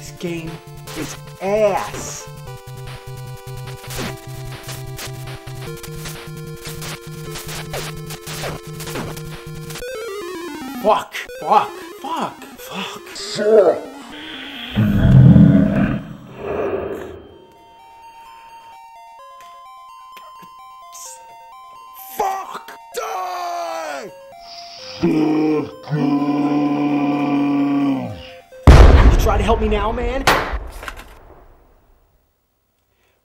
This game is ass. Fuck. Fuck. Fuck. Fuck. Fuck. Fuck! Die! You try to help me now, man?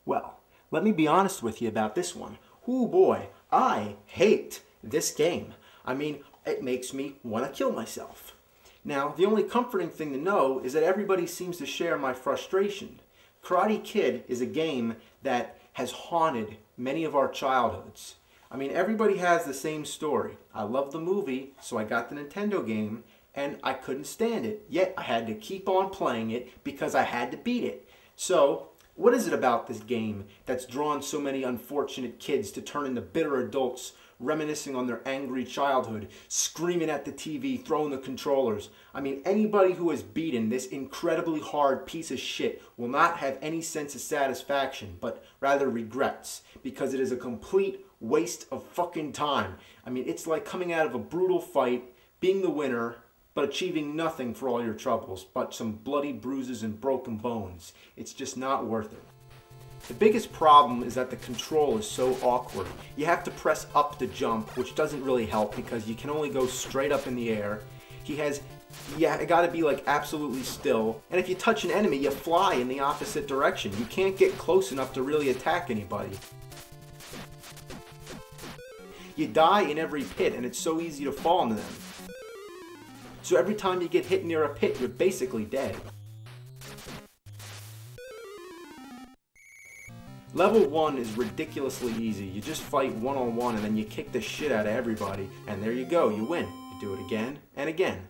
Well, let me be honest with you about this one. Ooh boy, I hate this game. I mean, it makes me want to kill myself. Now, the only comforting thing to know is that everybody seems to share my frustration. Karate Kid is a game that has haunted many of our childhoods. I mean, everybody has the same story. I love the movie, so I got the Nintendo game, and I couldn't stand it. Yet, I had to keep on playing it because I had to beat it. So, what is it about this game that's drawn so many unfortunate kids to turn into bitter adults, reminiscing on their angry childhood, screaming at the TV, throwing the controllers? I mean, anybody who has beaten this incredibly hard piece of shit will not have any sense of satisfaction, but rather regrets, because it is a complete waste of fucking time. I mean, it's like coming out of a brutal fight, being the winner, but achieving nothing for all your troubles, but some bloody bruises and broken bones. It's just not worth it. The biggest problem is that the control is so awkward. You have to press up to jump, which doesn't really help because you can only go straight up in the air. It gotta be like absolutely still. And if you touch an enemy, you fly in the opposite direction. You can't get close enough to really attack anybody. You die in every pit, and it's so easy to fall into them. So every time you get hit near a pit, you're basically dead. Level 1 is ridiculously easy. You just fight one-on-one and then you kick the shit out of everybody, and there you go, you win. You do it again and again.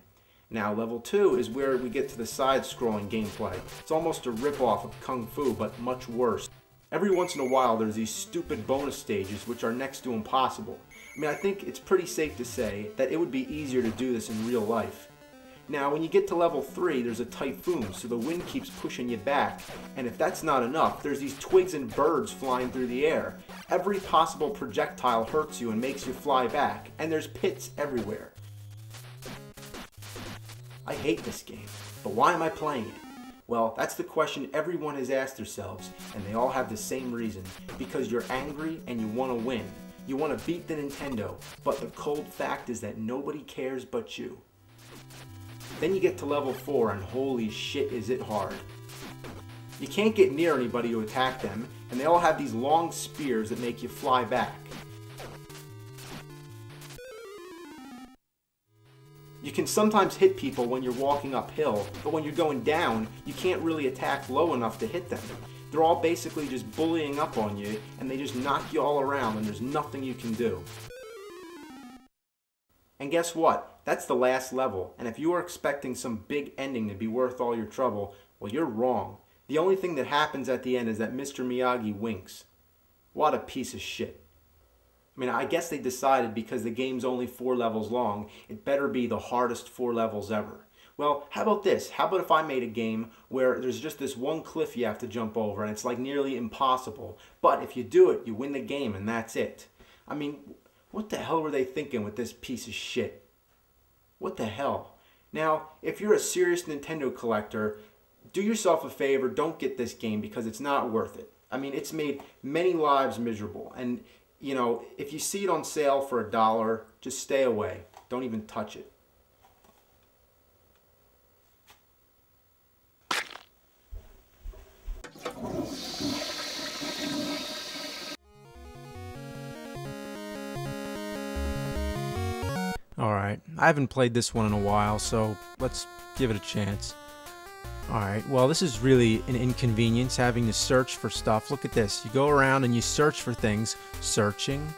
Now level 2 is where we get to the side-scrolling gameplay. It's almost a rip-off of Kung Fu, but much worse. Every once in a while there's these stupid bonus stages which are next to impossible. I mean, I think it's pretty safe to say that it would be easier to do this in real life. Now, when you get to level 3, there's a typhoon, so the wind keeps pushing you back. And if that's not enough, there's these twigs and birds flying through the air. Every possible projectile hurts you and makes you fly back, and there's pits everywhere. I hate this game, but why am I playing it? Well, that's the question everyone has asked themselves, and they all have the same reason. Because you're angry and you want to win. You want to beat the Nintendo, but the cold fact is that nobody cares but you. Then you get to level 4 and holy shit is it hard. You can't get near anybody to attack them, and they all have these long spears that make you fly back. You can sometimes hit people when you're walking uphill, but when you're going down, you can't really attack low enough to hit them. They're all basically just bullying up on you, and they just knock you all around, and there's nothing you can do. And guess what? That's the last level, and if you are expecting some big ending to be worth all your trouble, well, you're wrong. The only thing that happens at the end is that Mr. Miyagi winks. What a piece of shit. I mean, I guess they decided because the game's only 4 levels long, it better be the hardest 4 levels ever. Well, how about this? How about if I made a game where there's just this one cliff you have to jump over, and it's like nearly impossible, but if you do it, you win the game, and that's it. I mean, what the hell were they thinking with this piece of shit? What the hell? Now, if you're a serious Nintendo collector, do yourself a favor, don't get this game because it's not worth it. I mean, it's made many lives miserable. And, you know, if you see it on sale for $1, just stay away. Don't even touch it. Alright, I haven't played this one in a while, so let's give it a chance. Alright, well this is really an inconvenience having to search for stuff. Look at this, you go around and you search for things. Searching.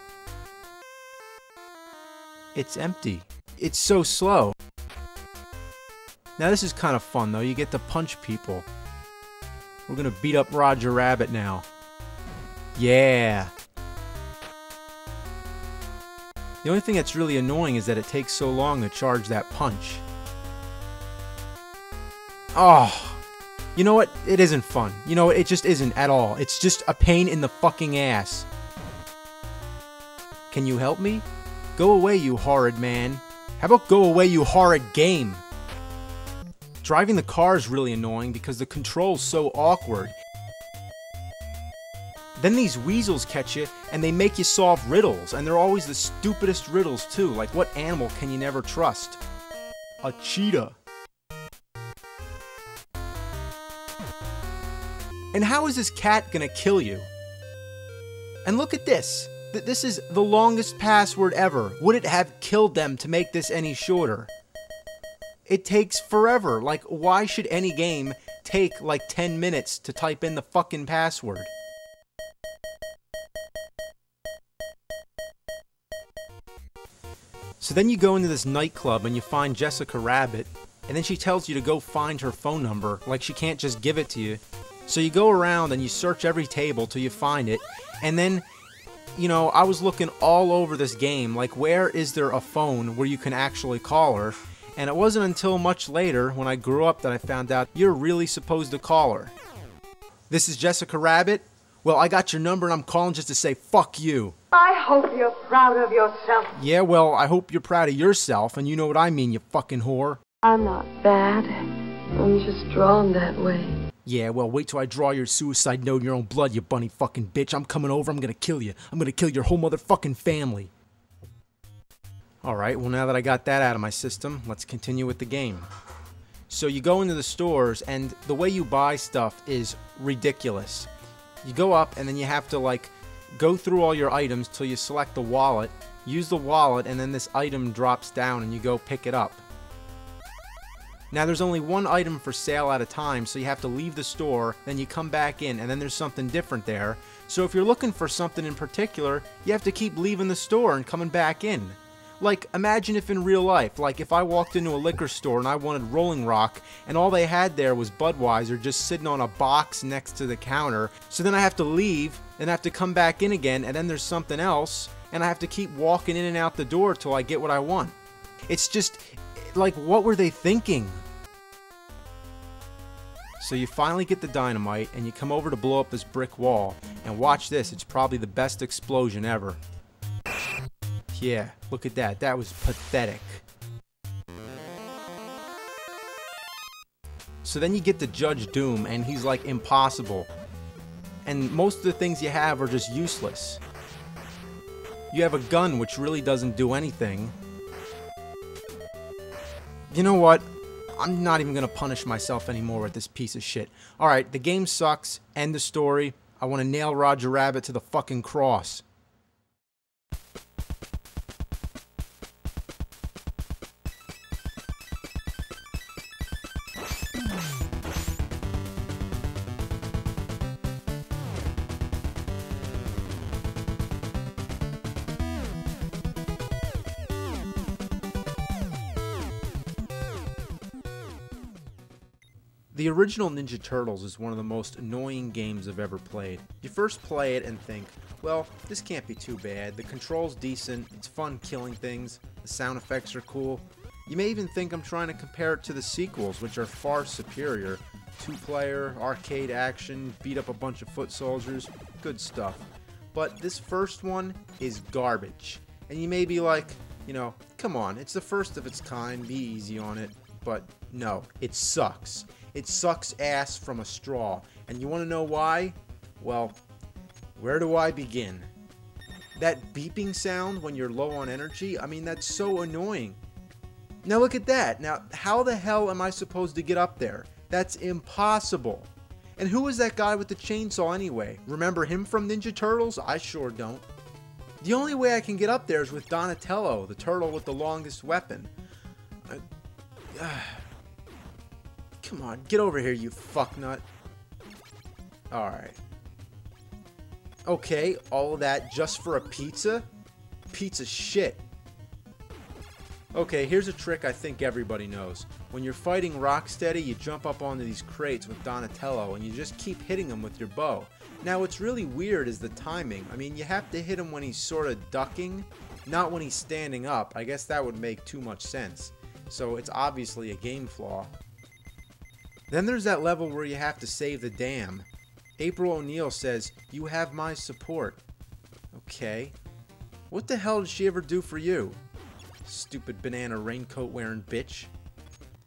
It's empty. It's so slow. Now this is kind of fun though, you get to punch people. We're gonna beat up Roger Rabbit now. Yeah! The only thing that's really annoying is that it takes so long to charge that punch. Oh! You know what? It isn't fun. You know what? It just isn't at all. It's just a pain in the fucking ass. Can you help me? Go away, you horrid man. How about go away, you horrid game? Driving the car is really annoying because the control's so awkward. Then these weasels catch you and they make you solve riddles, and they're always the stupidest riddles too. Like, what animal can you never trust? A cheetah. And how is this cat gonna kill you? And look at this. This is the longest password ever. Would it have killed them to make this any shorter? It takes forever. Like, why should any game take like 10 minutes to type in the fucking password? So then you go into this nightclub and you find Jessica Rabbit, and then she tells you to go find her phone number, like she can't just give it to you. So you go around and you search every table till you find it, and then, you know, I was looking all over this game, like, where is there a phone where you can actually call her? And it wasn't until much later, when I grew up, that I found out you're really supposed to call her. This is Jessica Rabbit. Well, I got your number and I'm calling just to say fuck you. I hope you're proud of yourself. Yeah, well, I hope you're proud of yourself, and you know what I mean, you fucking whore. I'm not bad. I'm just drawn that way. Yeah, well, wait till I draw your suicide note in your own blood, you bunny fucking bitch. I'm coming over, I'm gonna kill you. I'm gonna kill your whole motherfucking family. Alright, well, now that I got that out of my system, let's continue with the game. So you go into the stores, and the way you buy stuff is ridiculous. You go up, and then you have to, like, go through all your items till you select the wallet, use the wallet, and then this item drops down and you go pick it up. Now there's only one item for sale at a time, so you have to leave the store, then you come back in, and then there's something different there. So if you're looking for something in particular, you have to keep leaving the store and coming back in. Like, imagine if in real life, like if I walked into a liquor store and I wanted Rolling Rock, and all they had there was Budweiser just sitting on a box next to the counter, so then I have to leave, and I have to come back in again, and then there's something else, and I have to keep walking in and out the door till I get what I want. It's just, like, what were they thinking? So you finally get the dynamite, and you come over to blow up this brick wall, and watch this, it's probably the best explosion ever. Yeah, look at that, that was pathetic. So then you get to Judge Doom, and he's like impossible. And most of the things you have are just useless. You have a gun, which really doesn't do anything. You know what? I'm not even gonna punish myself anymore with this piece of shit. Alright, the game sucks, end the story. I wanna nail Roger Rabbit to the fucking cross. The original Ninja Turtles is one of the most annoying games I've ever played. You first play it and think, well, this can't be too bad, the control's decent, it's fun killing things, the sound effects are cool. You may even think I'm trying to compare it to the sequels, which are far superior. 2-player, arcade action, beat up a bunch of foot soldiers, good stuff. But this first one is garbage. And you may be like, you know, come on, it's the first of its kind, be easy on it. But no, it sucks. It sucks ass from a straw. And you want to know why? Well, where do I begin? That beeping sound when you're low on energy, I mean, that's so annoying. Now look at that. Now, how the hell am I supposed to get up there? That's impossible. And who is that guy with the chainsaw anyway? Remember him from Ninja Turtles? I sure don't. The only way I can get up there is with Donatello, the turtle with the longest weapon. Come on, get over here, you fucknut. Alright. Okay, all of that just for a pizza? Pizza shit. Okay, here's a trick I think everybody knows. When you're fighting Rocksteady, you jump up onto these crates with Donatello and you just keep hitting him with your bow. Now, what's really weird is the timing. I mean, you have to hit him when he's sort of ducking, not when he's standing up. I guess that would make too much sense. So it's obviously a game flaw. Then there's that level where you have to save the dam. April O'Neil says, "You have my support." Okay. What the hell did she ever do for you? Stupid banana raincoat wearing bitch.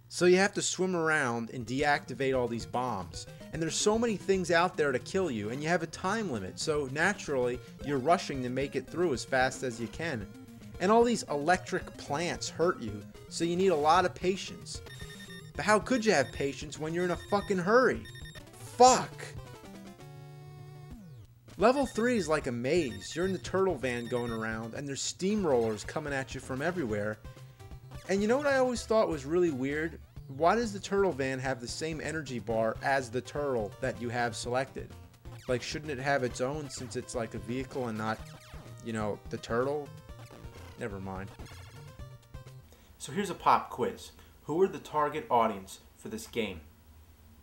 So you have to swim around and deactivate all these bombs. And there's so many things out there to kill you, and you have a time limit, so naturally you're rushing to make it through as fast as you can. And all these electric plants hurt you, so you need a lot of patience. But how could you have patience when you're in a fucking hurry? Fuck! Level 3 is like a maze. You're in the turtle van going around, and there's steamrollers coming at you from everywhere. And you know what I always thought was really weird? Why does the turtle van have the same energy bar as the turtle that you have selected? Like, shouldn't it have its own since it's like a vehicle and not, you know, the turtle? Never mind. So here's a pop quiz. Who are the target audience for this game?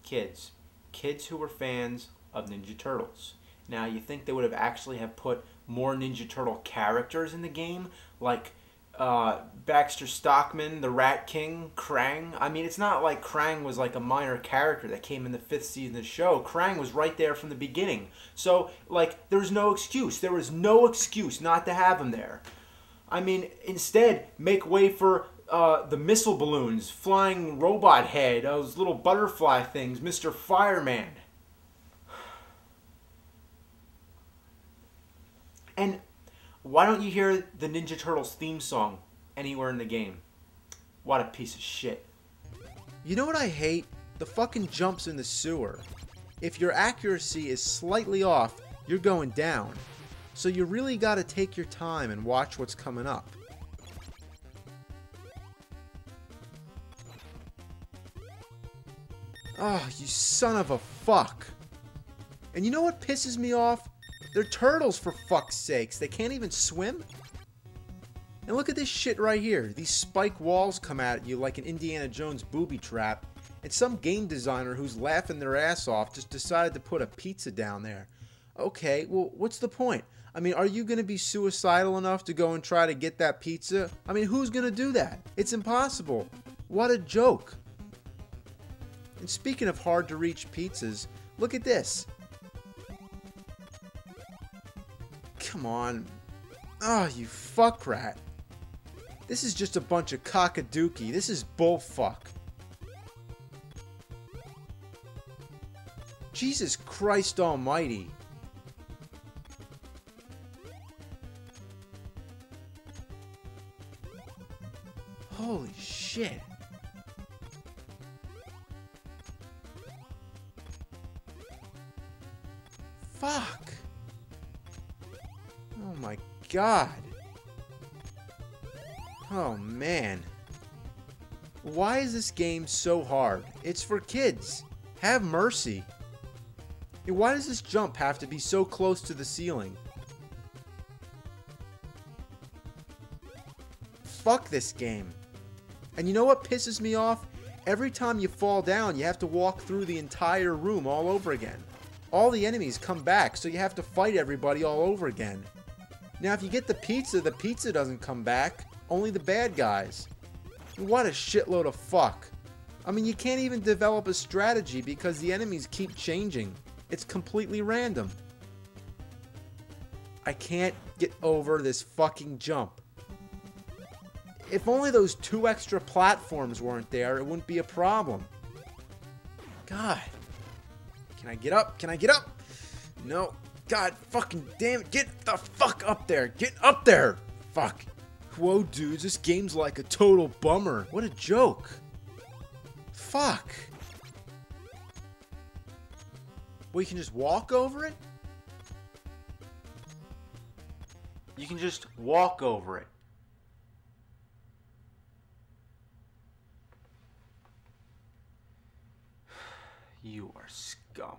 Kids. Kids who were fans of Ninja Turtles. Now, you think they would have actually have put more Ninja Turtle characters in the game? Like Baxter Stockman, the Rat King, Krang. I mean, it's not like Krang was like a minor character that came in the 5th season of the show. Krang was right there from the beginning. So, like, there was no excuse. There was no excuse not to have him there. I mean, instead, make way for the missile balloons, flying robot head, those little butterfly things, Mr. Fireman. And why don't you hear the Ninja Turtles theme song anywhere in the game? What a piece of shit. You know what I hate? The fucking jumps in the sewer. If your accuracy is slightly off, you're going down. So you really gotta take your time and watch what's coming up. Oh, you son of a fuck. And you know what pisses me off? They're turtles, for fuck's sakes. They can't even swim? And look at this shit right here. These spike walls come at you like an Indiana Jones booby trap. And some game designer who's laughing their ass off just decided to put a pizza down there. Okay, well, what's the point? I mean, are you going to be suicidal enough to go and try to get that pizza? I mean, who's going to do that? It's impossible. What a joke. And speaking of hard to reach pizzas, look at this. Come on. Oh, you fuck rat. This is just a bunch of cockadookie. This is bullfuck. Jesus Christ almighty. Holy shit. Fuck. Oh my god. Oh man. Why is this game so hard? It's for kids. Have mercy. And why does this jump have to be so close to the ceiling? Fuck this game. And you know what pisses me off? Every time you fall down, you have to walk through the entire room all over again. All the enemies come back, so you have to fight everybody all over again. Now, if you get the pizza doesn't come back. Only the bad guys. What a shitload of fuck. I mean, you can't even develop a strategy because the enemies keep changing. It's completely random. I can't get over this fucking jump. If only those 2 extra platforms weren't there, it wouldn't be a problem. God. Can I get up? Can I get up? No. God fucking damn it. Get the fuck up there. Get up there. Fuck. Whoa, dudes. This game's like a total bummer. What a joke. Fuck. Well, you can just walk over it? You can just walk over it. You are scum.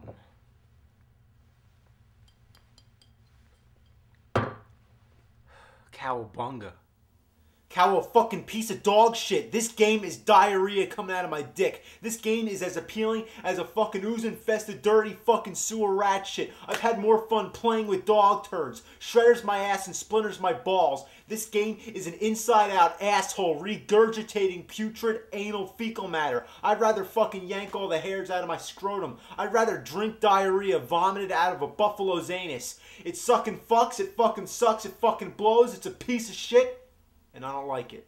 Cowabunga. Cow, a fucking piece of dog shit. This game is diarrhea coming out of my dick. This game is as appealing as a fucking ooze-infested, dirty fucking sewer rat shit. I've had more fun playing with dog turds. Shredders my ass and splinters my balls. This game is an inside-out asshole regurgitating putrid anal fecal matter. I'd rather fucking yank all the hairs out of my scrotum. I'd rather drink diarrhea vomited out of a buffalo's anus. It sucking fucks, it fucking sucks, it fucking blows, it's a piece of shit. And I don't like it.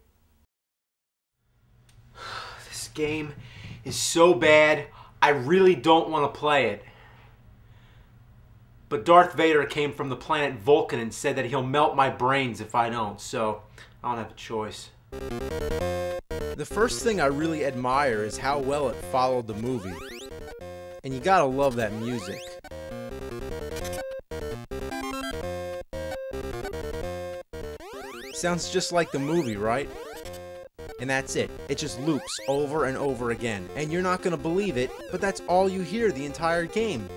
This game is so bad, I really don't want to play it. But Darth Vader came from the planet Vulcan and said that he'll melt my brains if I don't, so I don't have a choice. The first thing I really admire is how well it followed the movie. And you gotta love that music. Sounds just like the movie, right? And that's it. It just loops over and over again. And you're not gonna believe it, but that's all you hear the entire game.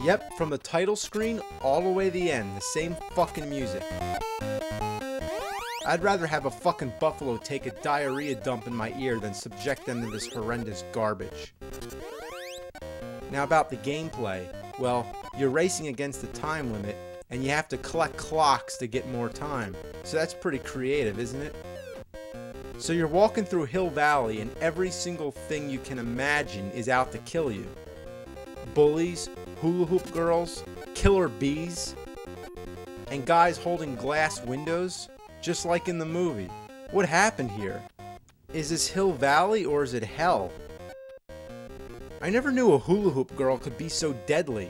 Yep, from the title screen all the way to the end, the same fucking music. I'd rather have a fucking buffalo take a diarrhea dump in my ear than subject them to this horrendous garbage. Now about the gameplay, well, you're racing against the time limit, and you have to collect clocks to get more time. So that's pretty creative, isn't it? So you're walking through Hill Valley and every single thing you can imagine is out to kill you. Bullies, hula hoop girls, killer bees, and guys holding glass windows, just like in the movie. What happened here? Is this Hill Valley or is it hell? I never knew a hula hoop girl could be so deadly.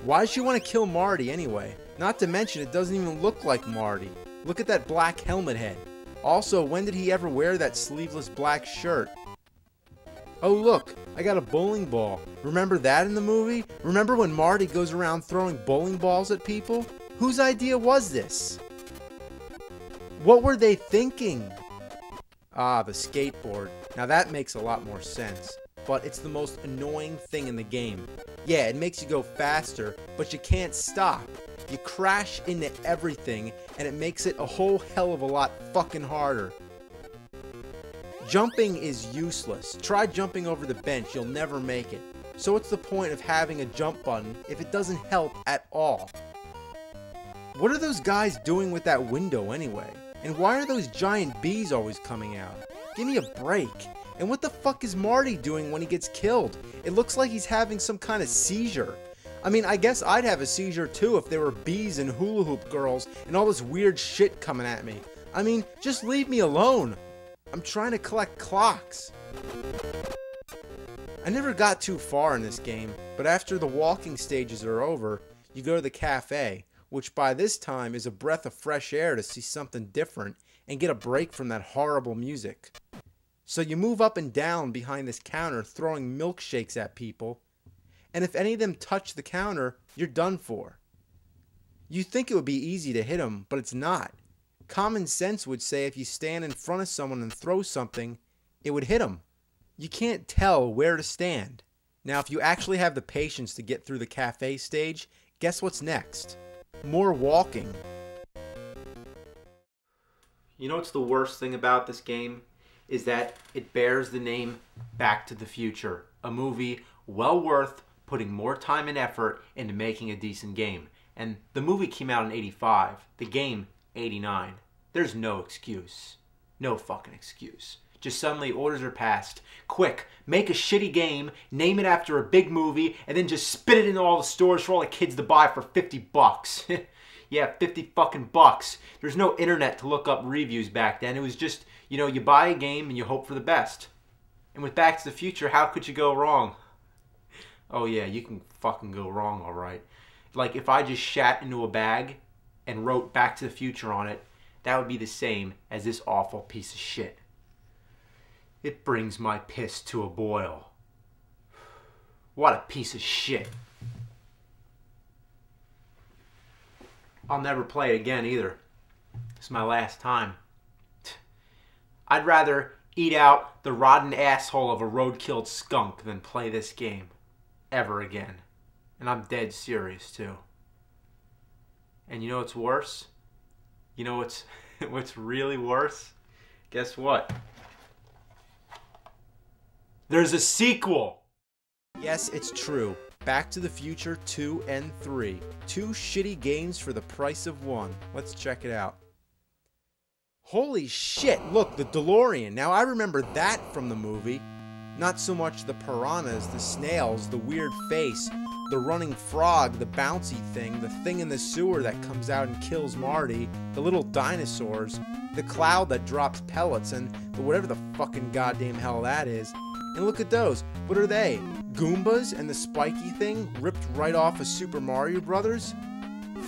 Why does she want to kill Marty anyway? Not to mention it doesn't even look like Marty. Look at that black helmet head. Also, when did he ever wear that sleeveless black shirt? Oh look, I got a bowling ball. Remember that in the movie? Remember when Marty goes around throwing bowling balls at people? Whose idea was this? What were they thinking? Ah, the skateboard. Now that makes a lot more sense. But it's the most annoying thing in the game. Yeah, it makes you go faster, but you can't stop. You crash into everything, and it makes it a whole hell of a lot fucking harder. Jumping is useless. Try jumping over the bench, you'll never make it. So what's the point of having a jump button if it doesn't help at all? What are those guys doing with that window anyway? And why are those giant bees always coming out? Give me a break. And what the fuck is Marty doing when he gets killed? It looks like he's having some kind of seizure. I mean, I guess I'd have a seizure too if there were bees and hula hoop girls and all this weird shit coming at me. I mean, just leave me alone. I'm trying to collect clocks. I never got too far in this game, but after the walking stages are over, you go to the cafe, which by this time is a breath of fresh air to see something different and get a break from that horrible music. So you move up and down behind this counter throwing milkshakes at people, and if any of them touch the counter, you're done for. You think it would be easy to hit them, but it's not. Common sense would say if you stand in front of someone and throw something, it would hit them. You can't tell where to stand. Now if you actually have the patience to get through the cafe stage, guess what's next? More walking. You know what's the worst thing about this game? Is that it bears the name Back to the Future. A movie well worth putting more time and effort into making a decent game. And the movie came out in '85. The game, '89. There's no excuse. No fucking excuse. Just suddenly orders are passed. Quick, make a shitty game, name it after a big movie, and then just spit it into all the stores for all the kids to buy for 50 bucks. Yeah, 50 fucking bucks. There's no internet to look up reviews back then. It was just, you know, you buy a game and you hope for the best. And with Back to the Future, how could you go wrong? Oh yeah, you can fucking go wrong, alright. Like if I just shat into a bag and wrote Back to the Future on it, that would be the same as this awful piece of shit. It brings my piss to a boil. What a piece of shit. I'll never play it again either. It's my last time. I'd rather eat out the rotten asshole of a road-killed skunk than play this game ever again. And I'm dead serious too. And you know what's worse? You know what's What's really worse? Guess what? There's a sequel! Yes, it's true. Back to the Future 2 and 3. Two shitty games for the price of one. Let's check it out. Holy shit, look, the DeLorean. Now I remember that from the movie. Not so much the piranhas, the snails, the weird face, the running frog, the bouncy thing, the thing in the sewer that comes out and kills Marty, the little dinosaurs, the cloud that drops pellets, and whatever the fucking goddamn hell that is. And look at those. What are they? Goombas and the spiky thing ripped right off of Super Mario Brothers?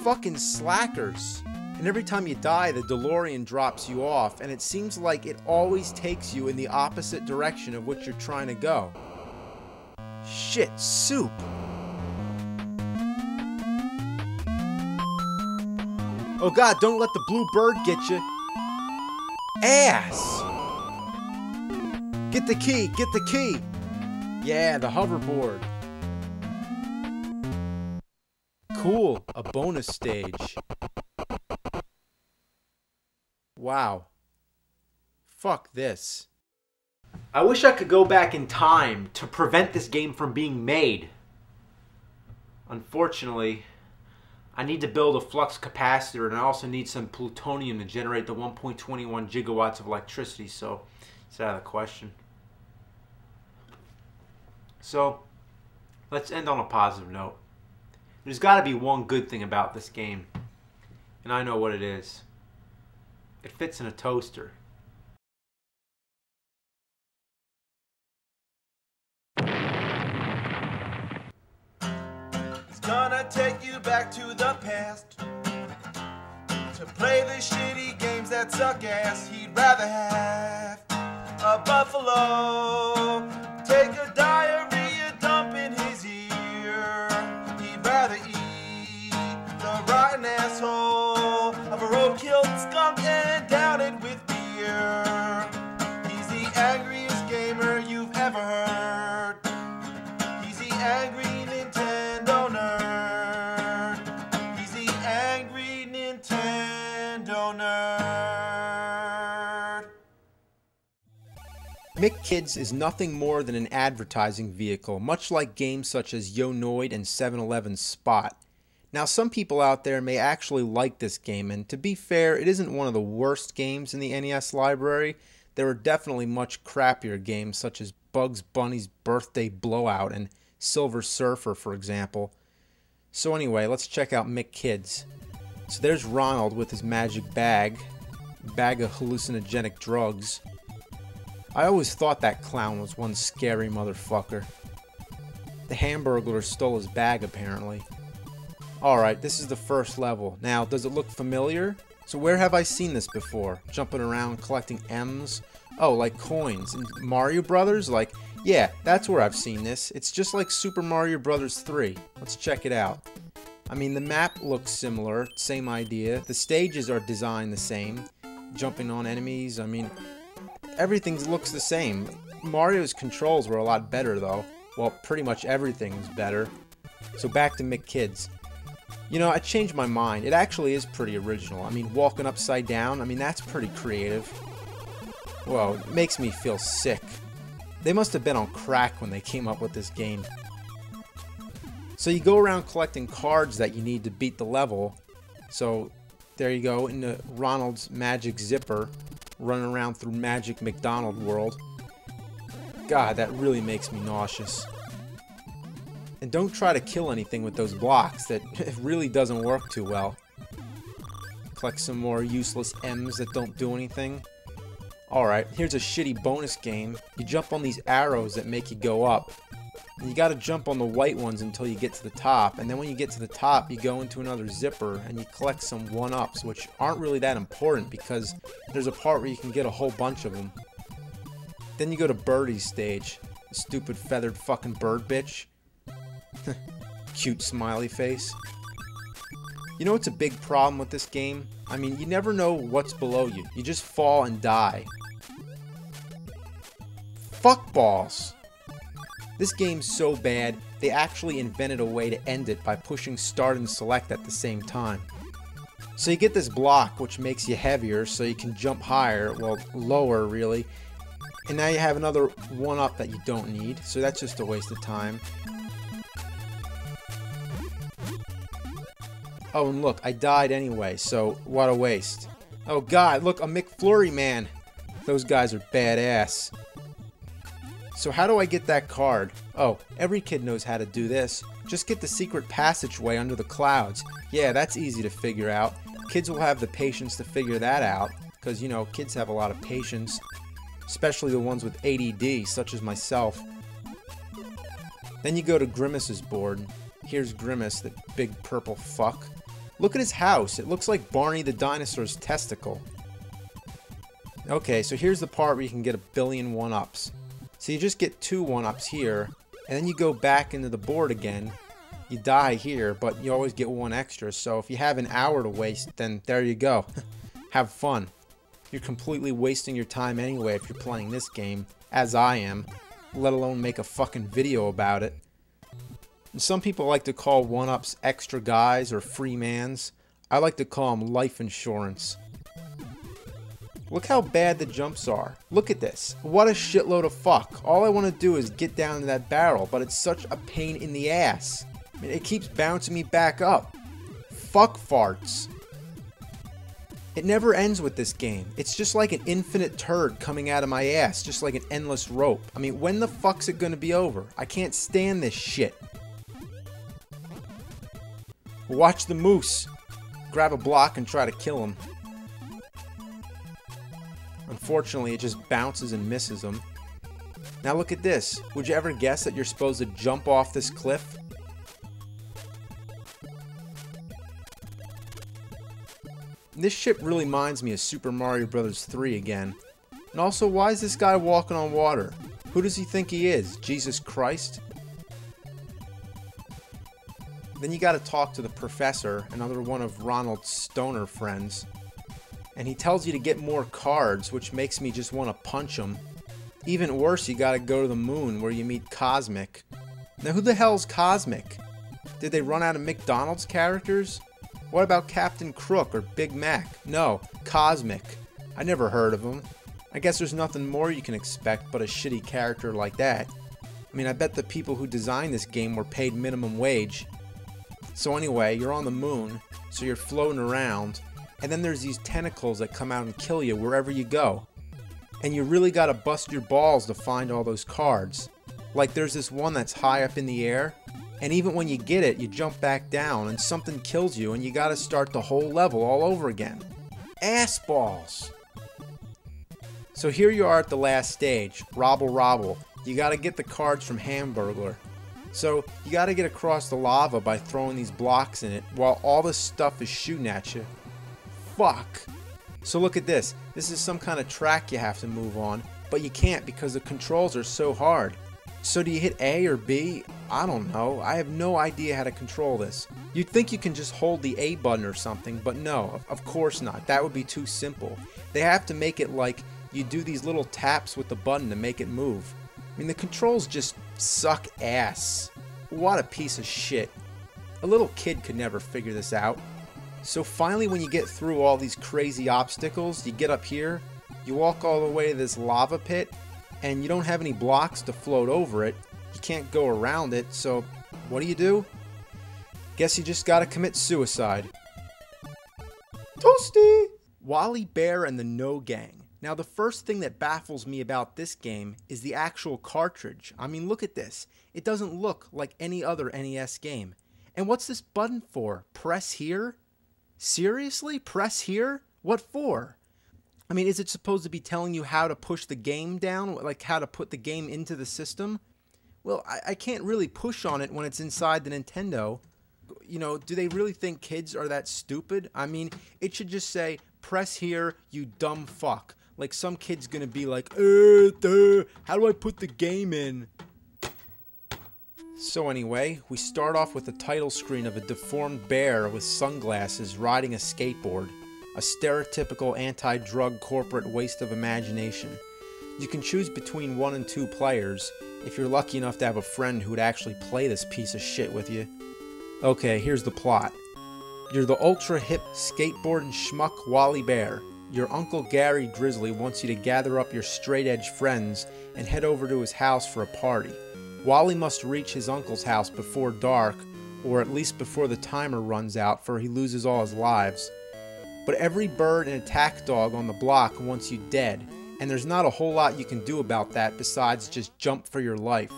Fucking slackers. And every time you die, the DeLorean drops you off, and it seems like it always takes you in the opposite direction of what you're trying to go. Shit soup. Oh god, don't let the blue bird get you. Ass! Get the key, get the key! Yeah, the hoverboard. Cool, a bonus stage. Wow. Fuck this. I wish I could go back in time to prevent this game from being made. Unfortunately, I need to build a flux capacitor, and I also need some plutonium to generate the 1.21 gigawatts of electricity, so it's out of the question. So, let's end on a positive note. There's got to be one good thing about this game, and I know what it is. It fits in a toaster. It's gonna take you back to the past to play the shitty games that suck ass. He'd rather have a buffalo take a diarrhea dump in his ear. He'd rather eat the rotten asshole of a roadkill skunk and down it with beer. He's the angriest gamer you've ever heard. He's the angry Nintendo nerd. He's the angry Nintendo nerd. McKids is nothing more than an advertising vehicle, much like games such as Yo Noid and 7-Eleven Spot. Now, some people out there may actually like this game, and to be fair, it isn't one of the worst games in the NES library. There are definitely much crappier games, such as Bugs Bunny's Birthday Blowout and Silver Surfer, for example. So anyway, let's check out McKids. So there's Ronald with his magic bag of hallucinogenic drugs. I always thought that clown was one scary motherfucker. The Hamburglar stole his bag, apparently. Alright, this is the first level. Now, does it look familiar? So where have I seen this before? Jumping around collecting M's? Oh, like coins. In Mario Brothers? Like, yeah, that's where I've seen this. It's just like Super Mario Brothers 3. Let's check it out. I mean, the map looks similar, same idea. The stages are designed the same. Jumping on enemies, I mean, everything looks the same. Mario's controls were a lot better, though. Well, pretty much everything is better. So back to McKids. You know, I changed my mind. It actually is pretty original. I mean, walking upside down, I mean, that's pretty creative. Whoa, it makes me feel sick. They must have been on crack when they came up with this game. So you go around collecting cards that you need to beat the level. So there you go, into Ronald's magic zipper, running around through Magic McDonald World. God, that really makes me nauseous. And don't try to kill anything with those blocks. That it really doesn't work too well. Collect some more useless M's that don't do anything. Alright, here's a shitty bonus game. You jump on these arrows that make you go up. And you gotta jump on the white ones until you get to the top. And then when you get to the top, you go into another zipper and you collect some 1-ups, which aren't really that important because there's a part where you can get a whole bunch of them. Then you go to Birdie's stage. Stupid feathered fucking bird bitch. Cute smiley face. You know what's a big problem with this game? I mean, you never know what's below you. You just fall and die. Fuck balls. This game's so bad, they actually invented a way to end it by pushing start and select at the same time. So you get this block, which makes you heavier, so you can jump higher, well, lower, really. And now you have another 1-up that you don't need, so that's just a waste of time. Oh, and look, I died anyway, so what a waste. Oh god, look, a McFlurry man. Those guys are badass. So how do I get that card? Oh, every kid knows how to do this. Just get the secret passageway under the clouds. Yeah, that's easy to figure out. Kids will have the patience to figure that out, because, you know, kids have a lot of patience. Especially the ones with ADD, such as myself. Then you go to Grimace's board. Here's Grimace, that big purple fuck. Look at his house. It looks like Barney the dinosaur's testicle. Okay, so here's the part where you can get 1,000,000,000 1-ups. So you just get 2 1-ups here, and then you go back into the board again. You die here, but you always get 1 extra. So if you have an hour to waste, then there you go. Have fun. You're completely wasting your time anyway if you're playing this game, as I am, let alone make a fucking video about it. And some people like to call 1-ups extra guys or free mans. I like to call them life insurance. Look how bad the jumps are. Look at this. What a shitload of fuck. All I want to do is get down to that barrel, but it's such a pain in the ass. I mean, it keeps bouncing me back up. Fuck farts. It never ends with this game. It's just like an infinite turd coming out of my ass, just like an endless rope. I mean, when the fuck's it gonna be over? I can't stand this shit. Watch the moose. Grab a block and try to kill him. Unfortunately, it just bounces and misses him. Now look at this. Would you ever guess that you're supposed to jump off this cliff? This ship really reminds me of Super Mario Bros. 3 again. And also, why is this guy walking on water? Who does he think he is? Jesus Christ? Then you gotta talk to the professor, another one of Ronald's stoner friends. And he tells you to get more cards, which makes me just want to punch him. Even worse, you gotta go to the moon where you meet Cosmic. Now who the hell's Cosmic? Did they run out of McDonald's characters? What about Captain Crook or Big Mac? No, Cosmic. I never heard of him. I guess there's nothing more you can expect but a shitty character like that. I mean, I bet the people who designed this game were paid minimum wage. So anyway, you're on the moon, so you're floating around, and then there's these tentacles that come out and kill you wherever you go. And you really gotta bust your balls to find all those cards. Like there's this one that's high up in the air, and even when you get it, you jump back down and something kills you and you gotta start the whole level all over again. Ass balls! So here you are at the last stage, Robble Robble. You gotta get the cards from Hamburglar. So you gotta get across the lava by throwing these blocks in it while all this stuff is shooting at you. Fuck! So look at this. This is some kind of track you have to move on, but you can't because the controls are so hard. So do you hit A or B? I don't know. I have no idea how to control this. You'd think you can just hold the A button or something, but no, of course not. That would be too simple. They have to make it like you do these little taps with the button to make it move. I mean, the controls just suck ass. What a piece of shit. A little kid could never figure this out. So finally, when you get through all these crazy obstacles, you get up here, you walk all the way to this lava pit, and you don't have any blocks to float over it. You can't go around it, so what do? Guess you just gotta commit suicide. Toasty! Wally Bear and the No Gang. Now the first thing that baffles me about this game is the actual cartridge. I mean, look at this. It doesn't look like any other NES game. And what's this button for? Press here? Seriously? Press here? What for? I mean, is it supposed to be telling you how to push the game down? Like how to put the game into the system? Well, I can't really push on it when it's inside the Nintendo. You know, do they really think kids are that stupid? I mean, it should just say, press here, you dumb fuck. Like some kid's gonna be like, how do I put the game in? So anyway, we start off with the title screen of a deformed bear with sunglasses riding a skateboard. A stereotypical anti-drug corporate waste of imagination. You can choose between 1 and 2 players, if you're lucky enough to have a friend who would actually play this piece of shit with you. Okay, here's the plot. You're the ultra-hip skateboarding schmuck Wally Bear. Your Uncle Gary Grizzly wants you to gather up your straight-edge friends and head over to his house for a party. Wally must reach his uncle's house before dark, or at least before the timer runs out, for he loses all his lives. But every bird and attack dog on the block wants you dead, and there's not a whole lot you can do about that besides just jump for your life.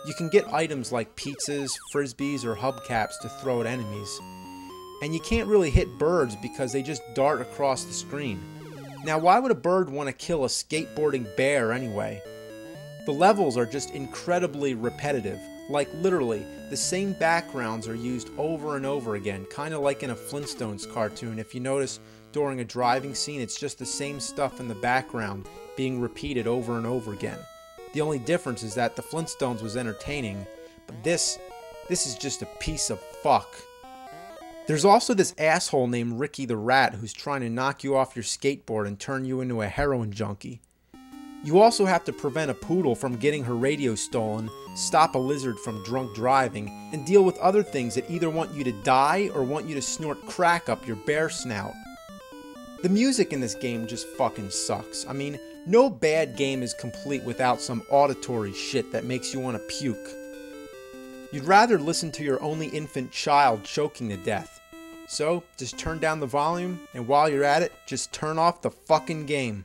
You can get items like pizzas, frisbees, or hubcaps to throw at enemies. And you can't really hit birds because they just dart across the screen. Now, why would a bird want to kill a skateboarding bear anyway? The levels are just incredibly repetitive. Like literally, the same backgrounds are used over and over again, kind of like in a Flintstones cartoon. If you notice, during a driving scene, it's just the same stuff in the background being repeated over and over again. The only difference is that the Flintstones was entertaining, but this is just a piece of fuck. There's also this asshole named Ricky the Rat who's trying to knock you off your skateboard and turn you into a heroin junkie. You also have to prevent a poodle from getting her radio stolen, stop a lizard from drunk driving, and deal with other things that either want you to die or want you to snort crack up your bear snout. The music in this game just fucking sucks. I mean, no bad game is complete without some auditory shit that makes you want to puke. You'd rather listen to your only infant child choking to death. So, just turn down the volume, and while you're at it, just turn off the fucking game.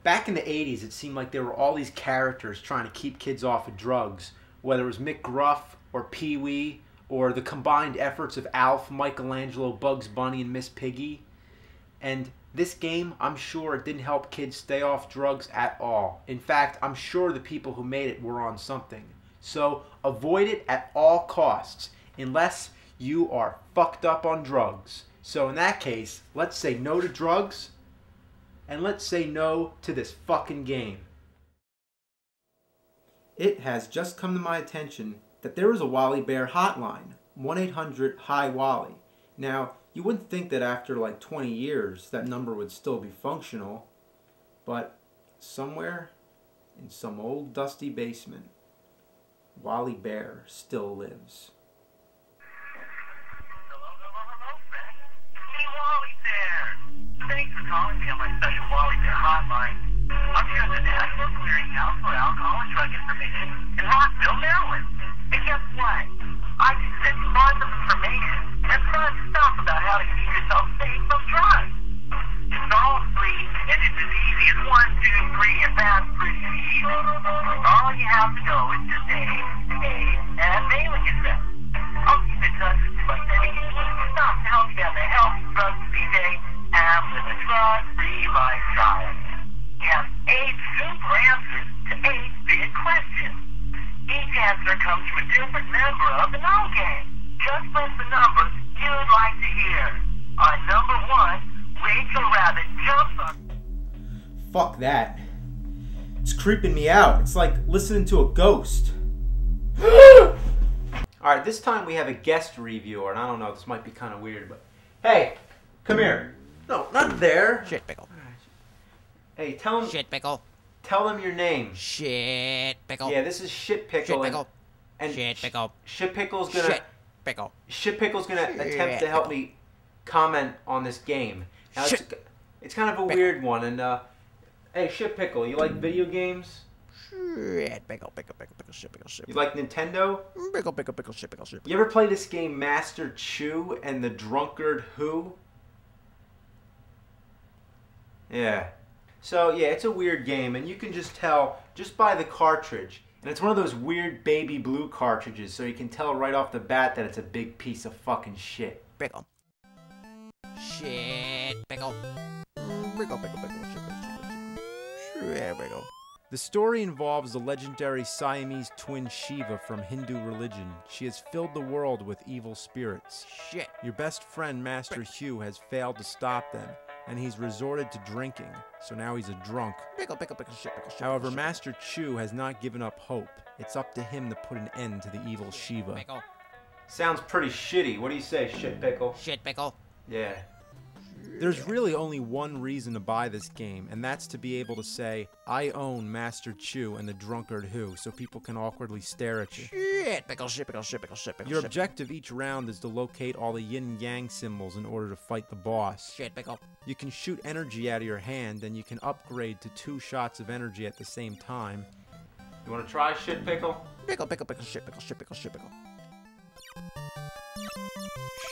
Back in the 80s, it seemed like there were all these characters trying to keep kids off of drugs, whether it was Mick Gruff or Pee-wee, or the combined efforts of Alf, Michelangelo, Bugs Bunny, and Miss Piggy. And this game, I'm sure it didn't help kids stay off drugs at all. In fact, I'm sure the people who made it were on something. So avoid it at all costs, unless you are fucked up on drugs. So in that case, let's say no to drugs, and let's say no to this fucking game. It has just come to my attention that there is a Wally Bear hotline, 1-800-HI-WALLY. Now, you wouldn't think that after like 20 years that number would still be functional, but somewhere in some old dusty basement, Wally Bear still lives. Hello, friend. Hey, Wally Bear. Thanks for calling me on my special Wally Bear hotline. I'm here at the National Clearinghouse for Alcohol and Drug Information in Rockville, Maryland. And guess what? I can send you lots of information and fun stuff about how to keep yourself safe from drugs. It's all free, and it's as easy as 1, 2, 3, and that's pretty easy. All you have to do is just and mailing address. I'll keep in touch with you by sending you stuff to help you have a healthy drug-free day and live a drug-free lifestyle. You have 8 simple answers to 8 big questions. Each answer comes from a different member of the know game. Just press the number you'd like to hear. On number 1, Rachel Rabbit jumps on... Fuck that. It's creeping me out. It's like listening to a ghost. Alright, this time we have a guest reviewer, and I don't know, this might be kind of weird, but... Hey, come here. No, not there. Shit pickle. Hey, tell him... Shit pickle. Tell him your name. Shit pickle. Yeah, this is Shit Pickle. Shit pickle. And Shit pickle. Shit Pickle's gonna... Shit pickle. Shit Pickle's gonna attempt to help me comment on this game. Now, it's kind of a weird one, and, hey, Shit Pickle, you like video games? Shit pickle, pickle, pickle, pickle, shit pickle, shit You pickle. like Nintendo? Pickle, pickle, pickle, shit pickle, shit pickle. You ever play this game Master Chew and the Drunkard Hu? Yeah. So, yeah, it's a weird game, and you can just tell just by the cartridge. And it's one of those weird baby blue cartridges, so you can tell right off the bat that it's a big piece of fucking shit. Pickle. Shit pickle. Pickle, pickle, pickle, shit pickle, shit pickle. Shit pickle. The story involves the legendary Siamese twin Shiva from Hindu religion. She has filled the world with evil spirits. Shit. Your best friend, Master Hu, has failed to stop them, and he's resorted to drinking, so now he's a drunk. Pickle, pickle, pickle, shit pickle, shit However, pickle, Master Chu has not given up hope. It's up to him to put an end to the evil Shiva. pickle. Sounds pretty shitty. What do you say, Shit Pickle? Shit pickle. Yeah. There's really only one reason to buy this game, and that's to be able to say, I own Master Chu and the Drunkard Hu, so people can awkwardly stare at you. Shit, pickle, shit, pickle, shit, pickle, shit, pickle, Your shit. objective each round is to locate all the yin and yang symbols in order to fight the boss. Shit, pickle. You can shoot energy out of your hand, and you can upgrade to 2 shots of energy at the same time. You want to try Shit Pickle? Pickle, pickle, pickle, shit, pickle, shit, pickle, shit, pickle.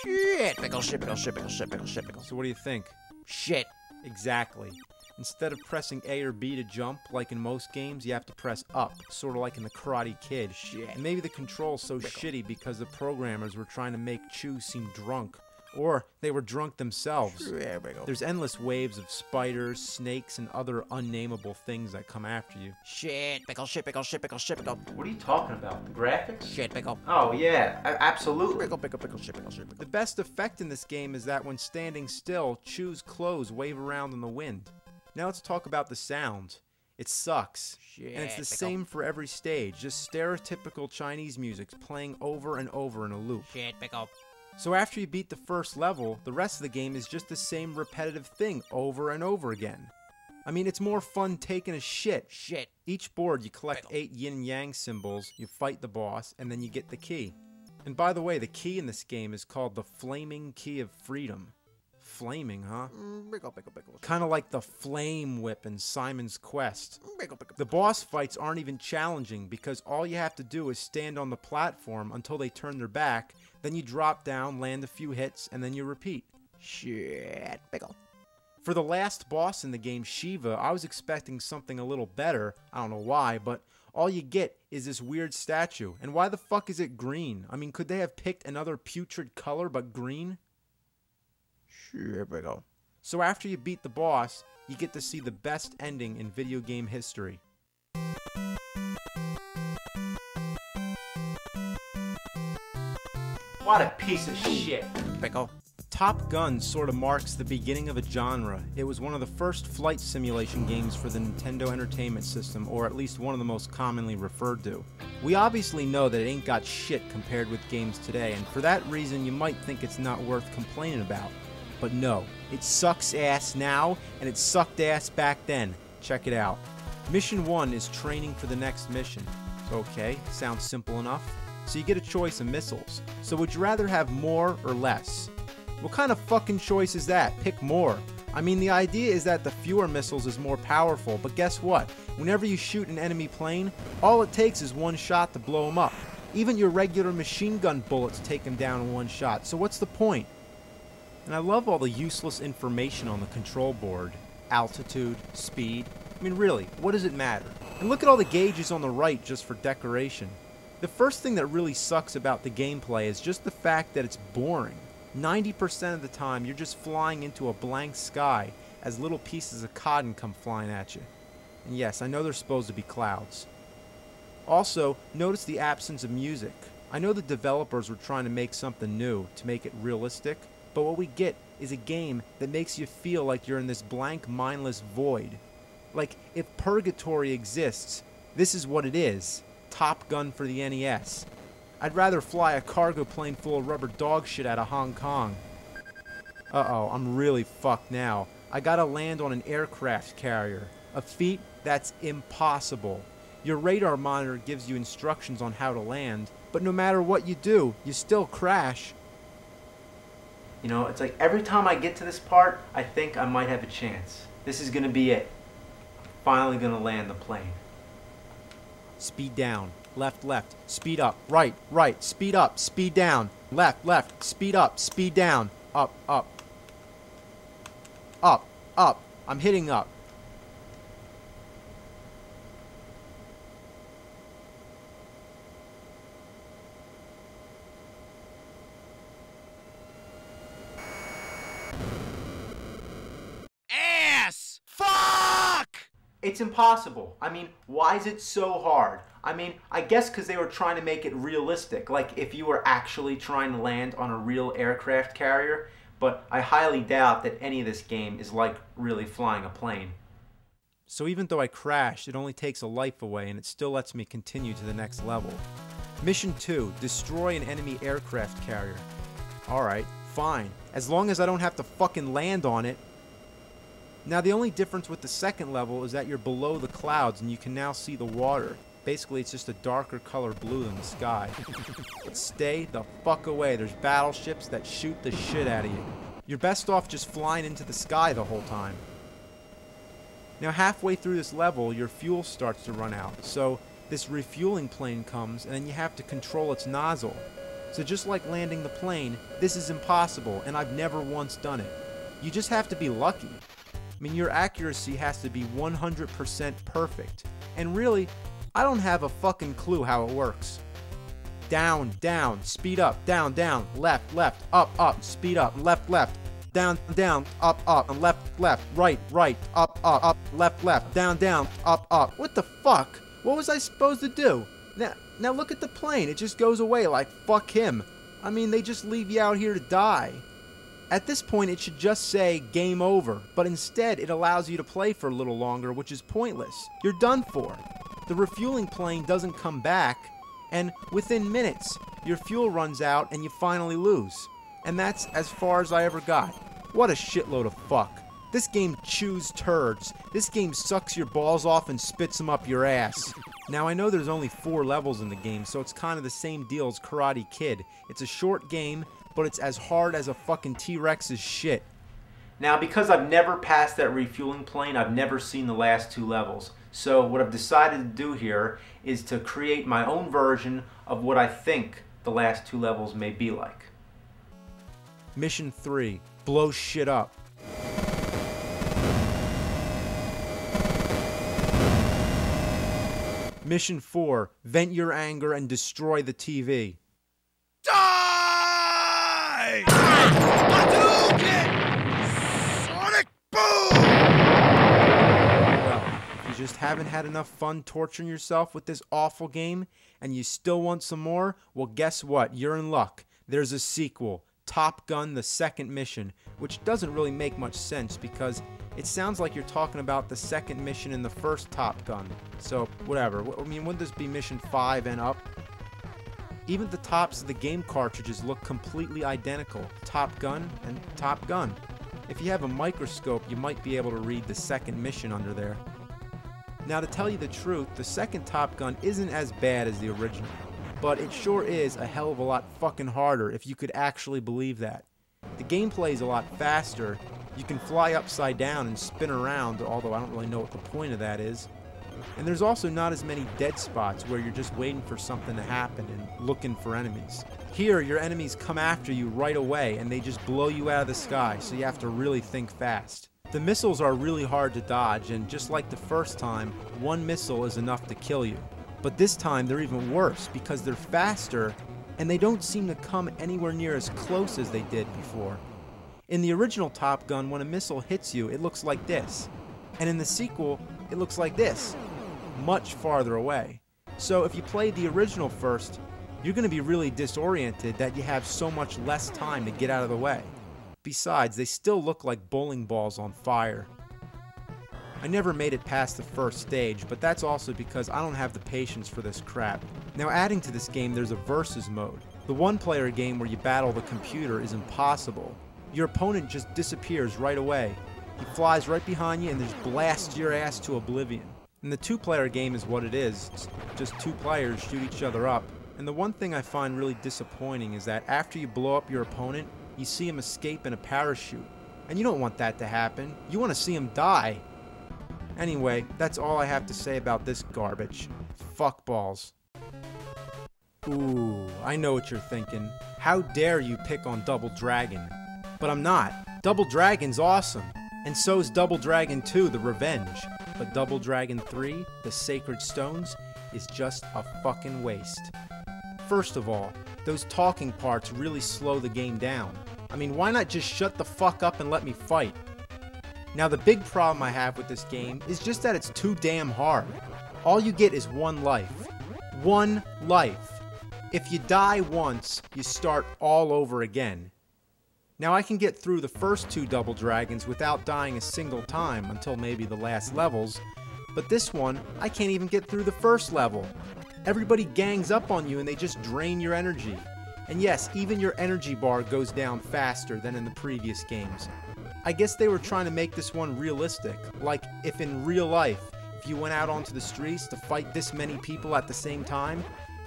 Shit, pickle, shit, pickle, shit, pickle, shit, pickle, shit, pickle. So what do you think? Shit. Exactly. Instead of pressing A or B to jump, like in most games, you have to press up, sort of like in the Karate Kid. Shit. And maybe the control's so shitty because the programmers were trying to make Chu seem drunk. Or they were drunk themselves. Shit, pickle. There's endless waves of spiders, snakes, and other unnameable things that come after you. Shit, pickle, shit, pickle, shit, pickle, shit, pickle. What are you talking about? The graphics? Shit, pickle. Oh, yeah, absolutely. Pickle, pickle, pickle, shit, pickle, shit, pickle. The best effect in this game is that when standing still, Chu's clothes wave around in the wind. Now let's talk about the sound. It sucks. Shit, And it's the pickle. same for every stage, just stereotypical Chinese music playing over and over in a loop. Shit, pickle. So after you beat the first level, the rest of the game is just the same repetitive thing over and over again. I mean, it's more fun taking a shit. Shit. Each board you collect 8 yin yang symbols, you fight the boss, and then you get the key. And by the way, the key in this game is called the Flaming Key of Freedom. Flaming, huh? Pickle, pickle, pickle. Kind of like the Flame Whip in Simon's Quest. Pickle, pickle. The boss fights aren't even challenging because all you have to do is stand on the platform until they turn their back, then you drop down, land a few hits, and then you repeat. Shit, pickle. For the last boss in the game, Shiva, I was expecting something a little better. I don't know why, but all you get is this weird statue. And why the fuck is it green? I mean, could they have picked another putrid color but green? Shit, pickle. So after you beat the boss, you get to see the best ending in video game history. What a piece of shit. Pickle. Top Gun sort of marks the beginning of a genre. It was one of the first flight simulation games for the Nintendo Entertainment System, or at least one of the most commonly referred to. We obviously know that it ain't got shit compared with games today, and for that reason you might think it's not worth complaining about. But no, it sucks ass now, and it sucked ass back then. Check it out. Mission 1 is training for the next mission. Okay, sounds simple enough. So you get a choice of missiles. So would you rather have more or less? What kind of fucking choice is that? Pick more. I mean, the idea is that the fewer missiles is more powerful, but guess what? Whenever you shoot an enemy plane, all it takes is one shot to blow them up. Even your regular machine gun bullets take them down in one shot, so what's the point? And I love all the useless information on the control board. Altitude, speed. I mean, really, what does it matter? And look at all the gauges on the right just for decoration. The first thing that really sucks about the gameplay is just the fact that it's boring. 90% of the time, you're just flying into a blank sky as little pieces of cotton come flying at you. And yes, I know they're supposed to be clouds. Also, notice the absence of music. I know the developers were trying to make something new, to make it realistic, but what we get is a game that makes you feel like you're in this blank, mindless void. Like, if purgatory exists, this is what it is. Top Gun for the NES. I'd rather fly a cargo plane full of rubber dog shit out of Hong Kong. Uh-oh, I'm really fucked now. I gotta land on an aircraft carrier. A feat that's impossible. Your radar monitor gives you instructions on how to land, but no matter what you do, you still crash. You know, it's like every time I get to this part, I think I might have a chance. This is gonna be it. I'm finally gonna land the plane. Speed down. Left, left. Speed up. Right, right. Speed up. Speed down. Left, left. Speed up. Speed down. Up, up. Up, up. I'm hitting up. Ass! Fuck! It's impossible. I mean, why is it so hard? I mean, I guess because they were trying to make it realistic, like if you were actually trying to land on a real aircraft carrier, but I highly doubt that any of this game is like really flying a plane. So even though I crashed, it only takes a life away and it still lets me continue to the next level. Mission 2, destroy an enemy aircraft carrier. Alright, fine, as long as I don't have to fucking land on it. Now the only difference with the second level is that you're below the clouds and you can now see the water. Basically it's just a darker color blue than the sky. But stay the fuck away, there's battleships that shoot the shit out of you. You're best off just flying into the sky the whole time. Now halfway through this level your fuel starts to run out, so this refueling plane comes and then you have to control its nozzle. So just like landing the plane, this is impossible and I've never once done it. You just have to be lucky. I mean, your accuracy has to be 100% perfect. And really, I don't have a fucking clue how it works. Down, down, speed up, down, down, left, left, up, speed up, left, left, down, down, up, and left, left, right, right, up, left, left, down, down, up. What the fuck? What was I supposed to do? Now look at the plane. It just goes away like fuck him. I mean, they just leave you out here to die. At this point, it should just say game over, but instead it allows you to play for a little longer, which is pointless. You're done for. The refueling plane doesn't come back, and within minutes, your fuel runs out and you finally lose. And that's as far as I ever got. What a shitload of fuck. This game chews turds. This game sucks your balls off and spits them up your ass. Now I know there's only 4 levels in the game, so it's kind of the same deal as Karate Kid. It's a short game, but it's as hard as a fucking T-Rex's shit. Now because I've never passed that refueling plane, I've never seen the last 2 levels. So what I've decided to do here is to create my own version of what I think the last 2 levels may be like. Mission 3, blow shit up. Mission 4, vent your anger and destroy the TV. Die! Hadouken! Sonic boom! Well, if you just haven't had enough fun torturing yourself with this awful game and you still want some more, well guess what? You're in luck. There's a sequel, Top Gun: The Second Mission, which doesn't really make much sense because it sounds like you're talking about the second mission in the first Top Gun. So, whatever. I mean, wouldn't this be mission 5 and up? Even the tops of the game cartridges look completely identical. Top Gun and Top Gun. If you have a microscope, you might be able to read the second mission under there. Now, to tell you the truth, the second Top Gun isn't as bad as the original. But it sure is a hell of a lot fucking harder if you could actually believe that. The gameplay is a lot faster. You can fly upside down and spin around, although I don't really know what the point of that is. And there's also not as many dead spots where you're just waiting for something to happen and looking for enemies. Here, your enemies come after you right away and they just blow you out of the sky, so you have to really think fast. The missiles are really hard to dodge, and just like the first time, one missile is enough to kill you. But this time they're even worse because they're faster and they don't seem to come anywhere near as close as they did before. In the original Top Gun, when a missile hits you, it looks like this. And in the sequel, it looks like this. Much farther away. So if you played the original first, you're going to be really disoriented that you have so much less time to get out of the way. Besides, they still look like bowling balls on fire. I never made it past the first stage, but that's also because I don't have the patience for this crap. Now adding to this game, there's a versus mode. The one-player game where you battle the computer is impossible. Your opponent just disappears right away. He flies right behind you and just blasts your ass to oblivion. And the 2-player game is what it is. It's just 2 players shoot each other up. And the one thing I find really disappointing is that after you blow up your opponent, you see him escape in a parachute. And you don't want that to happen. You want to see him die. Anyway, that's all I have to say about this garbage. Fuck balls. Ooh, I know what you're thinking. How dare you pick on Double Dragon? But I'm not. Double Dragon's awesome. And so's Double Dragon 2, The Revenge. But Double Dragon 3, The Sacred Stones, is just a fucking waste. First of all, those talking parts really slow the game down. I mean, why not just shut the fuck up and let me fight? Now the big problem I have with this game is just that it's too damn hard. All you get is one life. One life. If you die once, you start all over again. Now I can get through the first 2 Double Dragons without dying a single time until maybe the last levels, but this one, I can't even get through the first level. Everybody gangs up on you and they just drain your energy. And yes, even your energy bar goes down faster than in the previous games. I guess they were trying to make this one realistic, like if in real life, if you went out onto the streets to fight this many people at the same time,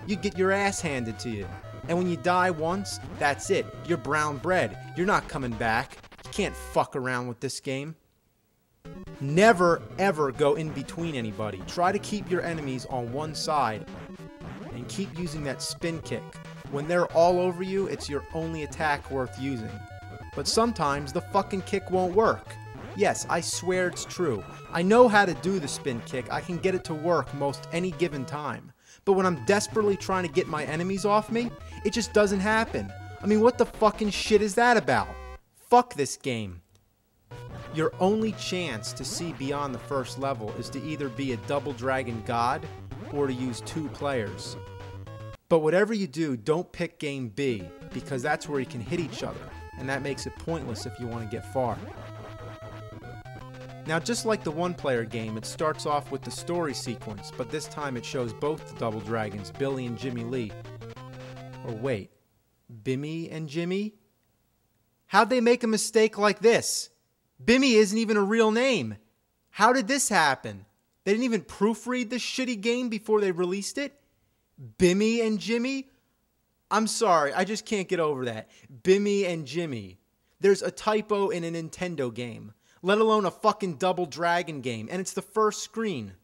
you'd get your ass handed to you. And when you die once, that's it. You're brown bread. You're not coming back. You can't fuck around with this game. Never, ever go in between anybody. Try to keep your enemies on one side and keep using that spin kick. When they're all over you, it's your only attack worth using. But sometimes the fucking kick won't work. Yes, I swear it's true. I know how to do the spin kick. I can get it to work most any given time. But when I'm desperately trying to get my enemies off me, it just doesn't happen. I mean, what the fucking shit is that about? Fuck this game. Your only chance to see beyond the first level is to either be a double dragon god or to use 2 players. But whatever you do, don't pick game B, because that's where you can hit each other, and that makes it pointless if you want to get far. Now, just like the one-player game, it starts off with the story sequence, but this time it shows both the double dragons, Billy and Jimmy Lee. Or wait, Bimmy and Jimmy? How'd they make a mistake like this? Bimmy isn't even a real name. How did this happen? They didn't even proofread this shitty game before they released it? Bimmy and Jimmy? I'm sorry, I just can't get over that. Bimmy and Jimmy. There's a typo in a Nintendo game, let alone a fucking Double Dragon game, and it's the first screen.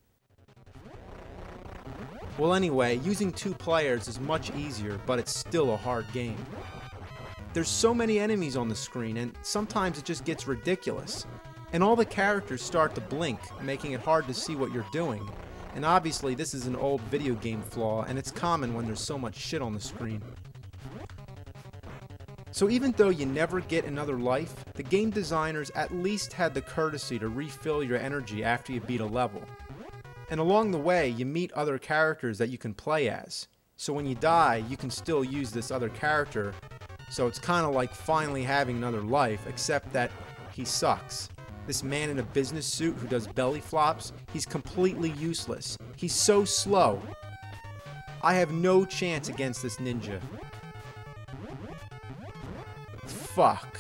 Well anyway, using 2 players is much easier, but it's still a hard game. There's so many enemies on the screen, and sometimes it just gets ridiculous. And all the characters start to blink, making it hard to see what you're doing. And obviously this is an old video game flaw, and it's common when there's so much shit on the screen. So even though you never get another life, the game designers at least had the courtesy to refill your energy after you beat a level. And along the way, you meet other characters that you can play as. So when you die, you can still use this other character, so it's kind of like finally having another life, except that he sucks. This man in a business suit who does belly flops, he's completely useless. He's so slow. I have no chance against this ninja. Fuck.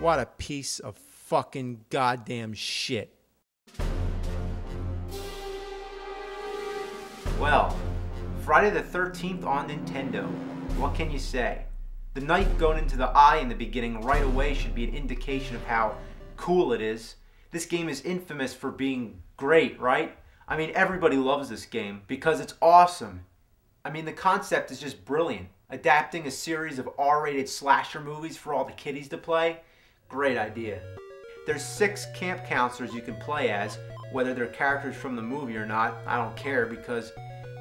What a piece of fucking goddamn shit. Well, Friday the 13th on Nintendo. What can you say? The knife going into the eye in the beginning right away should be an indication of how cool it is. This game is infamous for being great, right? I mean, everybody loves this game because it's awesome. I mean, the concept is just brilliant. Adapting a series of R-rated slasher movies for all the kiddies to play? Great idea. There's 6 camp counselors you can play as, whether they're characters from the movie or not. I don't care because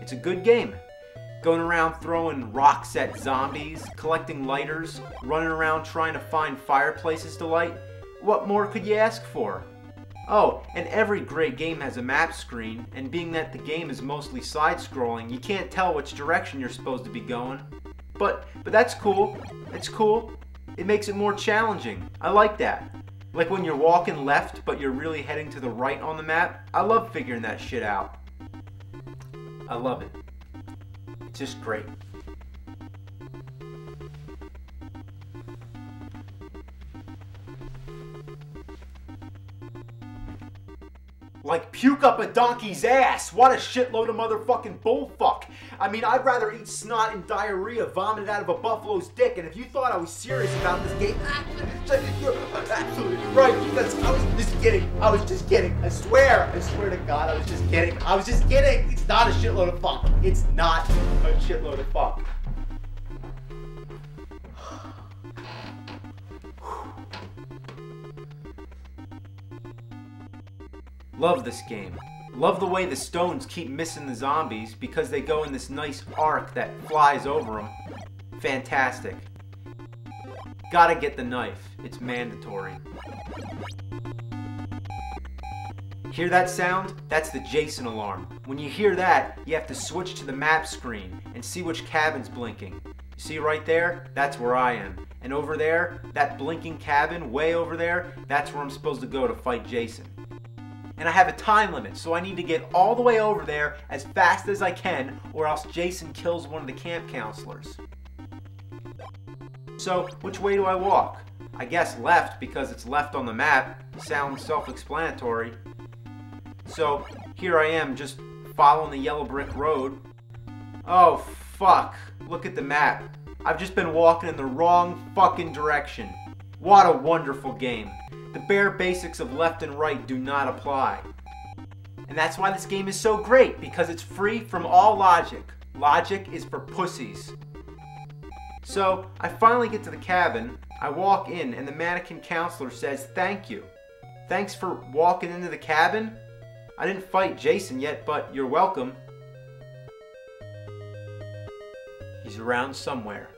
it's a good game. Going around throwing rocks at zombies, collecting lighters, running around trying to find fireplaces to light. What more could you ask for? Oh, and every great game has a map screen, and being that the game is mostly side-scrolling, you can't tell which direction you're supposed to be going. But that's cool. It's cool. It makes it more challenging. I like that. Like when you're walking left, but you're really heading to the right on the map. I love figuring that shit out. I love it. It's just great. Like puke up a donkey's ass. What a shitload of motherfucking bullfuck. I mean, I'd rather eat snot and diarrhea vomited out of a buffalo's dick. And if you thought I was serious about this game, you're absolutely right. Because I was just kidding. I was just kidding. I swear to God, I was just kidding. I was just kidding. It's not a shitload of fuck. It's not a shitload of fuck. Love this game. Love the way the stones keep missing the zombies because they go in this nice arc that flies over them. Fantastic. Gotta get the knife. It's mandatory. Hear that sound? That's the Jason alarm. When you hear that, you have to switch to the map screen and see which cabin's blinking. You see right there? That's where I am. And over there, that blinking cabin way over there, that's where I'm supposed to go to fight Jason. and I have a time limit, so I need to get all the way over there as fast as I can, or else Jason kills one of the camp counselors. So, which way do I walk? I guess left, because it's left on the map. Sounds self-explanatory. So, here I am, just following the yellow brick road. Oh, fuck. Look at the map. I've just been walking in the wrong fucking direction. What a wonderful game. The bare basics of left and right do not apply. And that's why this game is so great, because it's free from all logic. Logic is for pussies. So, I finally get to the cabin, I walk in, and the mannequin counselor says, "Thank you. Thanks for walking into the cabin. I didn't fight Jason yet, but you're welcome." He's around somewhere.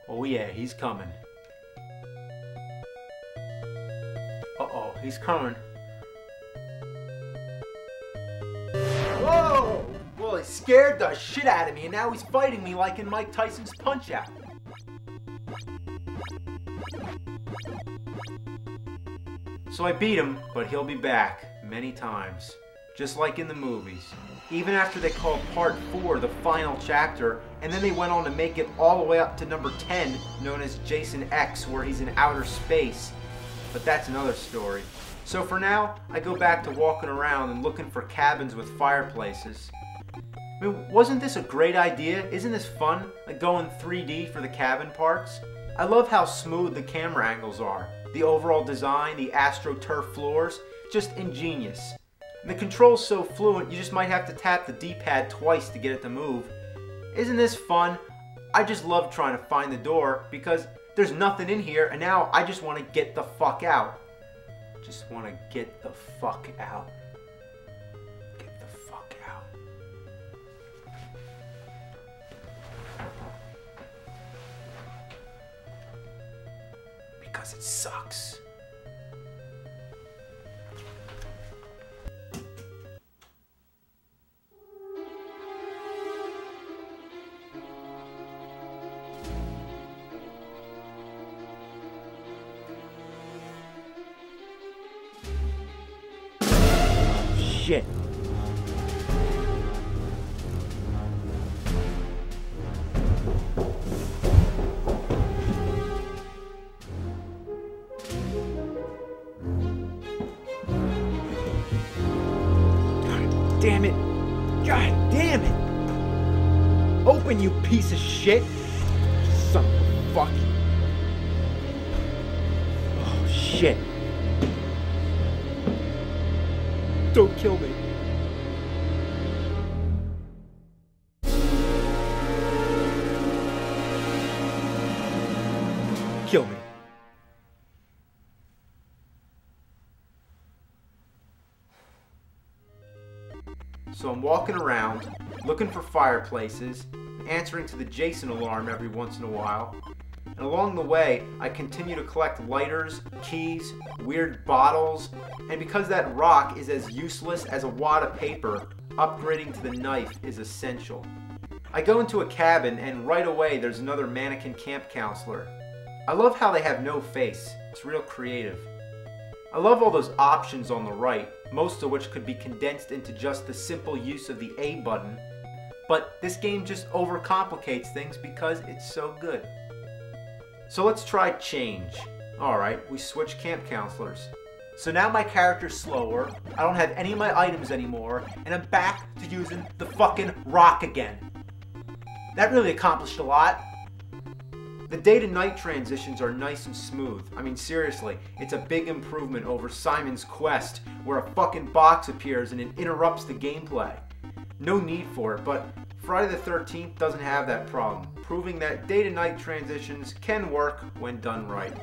Oh yeah, he's coming. Uh-oh, he's coming. Whoa! Well, he scared the shit out of me, and now he's fighting me like in Mike Tyson's Punch-Out. So I beat him, but he'll be back many times, just like in the movies. Even after they called Part 4 the final chapter, and then they went on to make it all the way up to number 10, known as Jason X, where he's in outer space. But that's another story. So for now, I go back to walking around and looking for cabins with fireplaces. I mean, wasn't this a great idea? Isn't this fun? Like going 3D for the cabin parts? I love how smooth the camera angles are. The overall design, the AstroTurf floors, just ingenious. And the control's so fluent, you just might have to tap the D-pad twice to get it to move. Isn't this fun? I just love trying to find the door because there's nothing in here, and now I just want to get the fuck out. Just want to get the fuck out. Get the fuck out. Because it sucks. Shit. God damn it. God damn it. Open, you piece of shit. Son of a fuck. Oh, shit. Don't kill me. Kill me. So I'm walking around, looking for fireplaces, answering to the Jason alarm every once in a while. And along the way, I continue to collect lighters, keys, weird bottles, and because that rock is as useless as a wad of paper, upgrading to the knife is essential. I go into a cabin and right away there's another mannequin camp counselor. I love how they have no face. It's real creative. I love all those options on the right, most of which could be condensed into just the simple use of the A button. But this game just overcomplicates things because it's so good. So let's try change. Alright, we switch camp counselors. So now my character's slower, I don't have any of my items anymore, and I'm back to using the fucking rock again. That really accomplished a lot. The day to night transitions are nice and smooth. I mean, seriously, it's a big improvement over Simon's Quest, where a fucking box appears and it interrupts the gameplay. No need for it, but Friday the 13th doesn't have that problem, proving that day to night transitions can work when done right.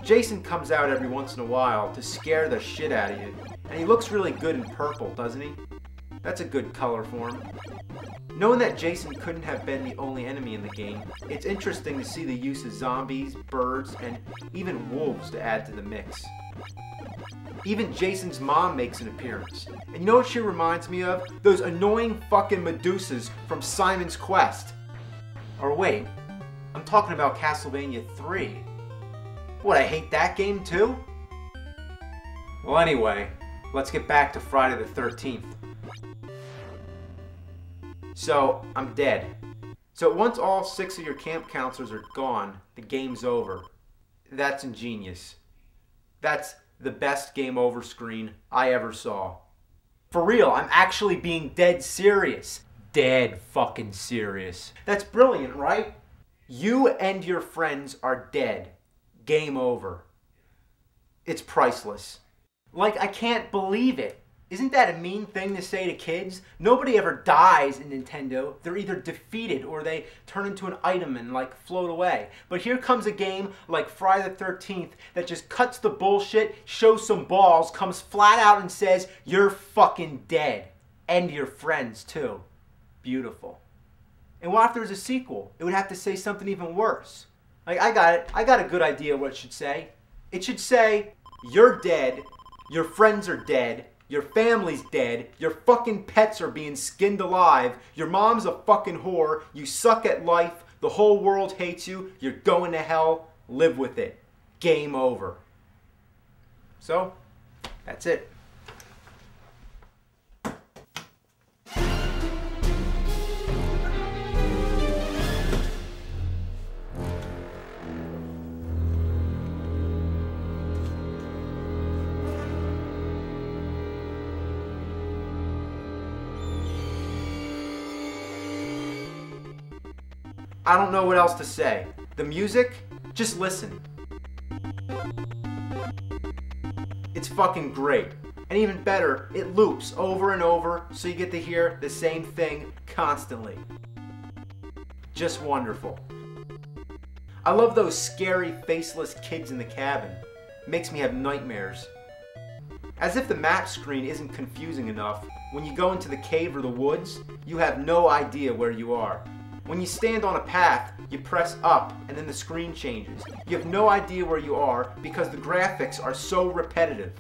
Jason comes out every once in a while to scare the shit out of you, and he looks really good in purple, doesn't he? That's a good color for him. Knowing that Jason couldn't have been the only enemy in the game, it's interesting to see the use of zombies, birds, and even wolves to add to the mix. Even Jason's mom makes an appearance. And you know what she reminds me of? Those annoying fucking Medusas from Simon's Quest. Or wait, I'm talking about Castlevania 3. What, I hate that game too? Well, anyway, let's get back to Friday the 13th. So, I'm dead. So once all 6 of your camp counselors are gone, the game's over. That's ingenious. That's the best game over screen I ever saw. For real, I'm actually being dead serious. Dead fucking serious. That's brilliant, right? You and your friends are dead. Game over. It's priceless. Like, I can't believe it. Isn't that a mean thing to say to kids? Nobody ever dies in Nintendo. They're either defeated or they turn into an item and like float away. But here comes a game like Friday the 13th that just cuts the bullshit, shows some balls, comes flat out and says, you're fucking dead. And your friends too. Beautiful. And what if there was a sequel? It would have to say something even worse. Like, I got it. I got a good idea what it should say. It should say, you're dead, your friends are dead, your family's dead, your fucking pets are being skinned alive, your mom's a fucking whore, you suck at life, the whole world hates you, you're going to hell, live with it. Game over. So, that's it. I don't know what else to say. The music? Just listen. It's fucking great. And even better, it loops over and over so you get to hear the same thing constantly. Just wonderful. I love those scary, faceless kids in the cabin. Makes me have nightmares. As if the map screen isn't confusing enough, when you go into the cave or the woods, you have no idea where you are. When you stand on a path, you press up and then the screen changes. You have no idea where you are because the graphics are so repetitive.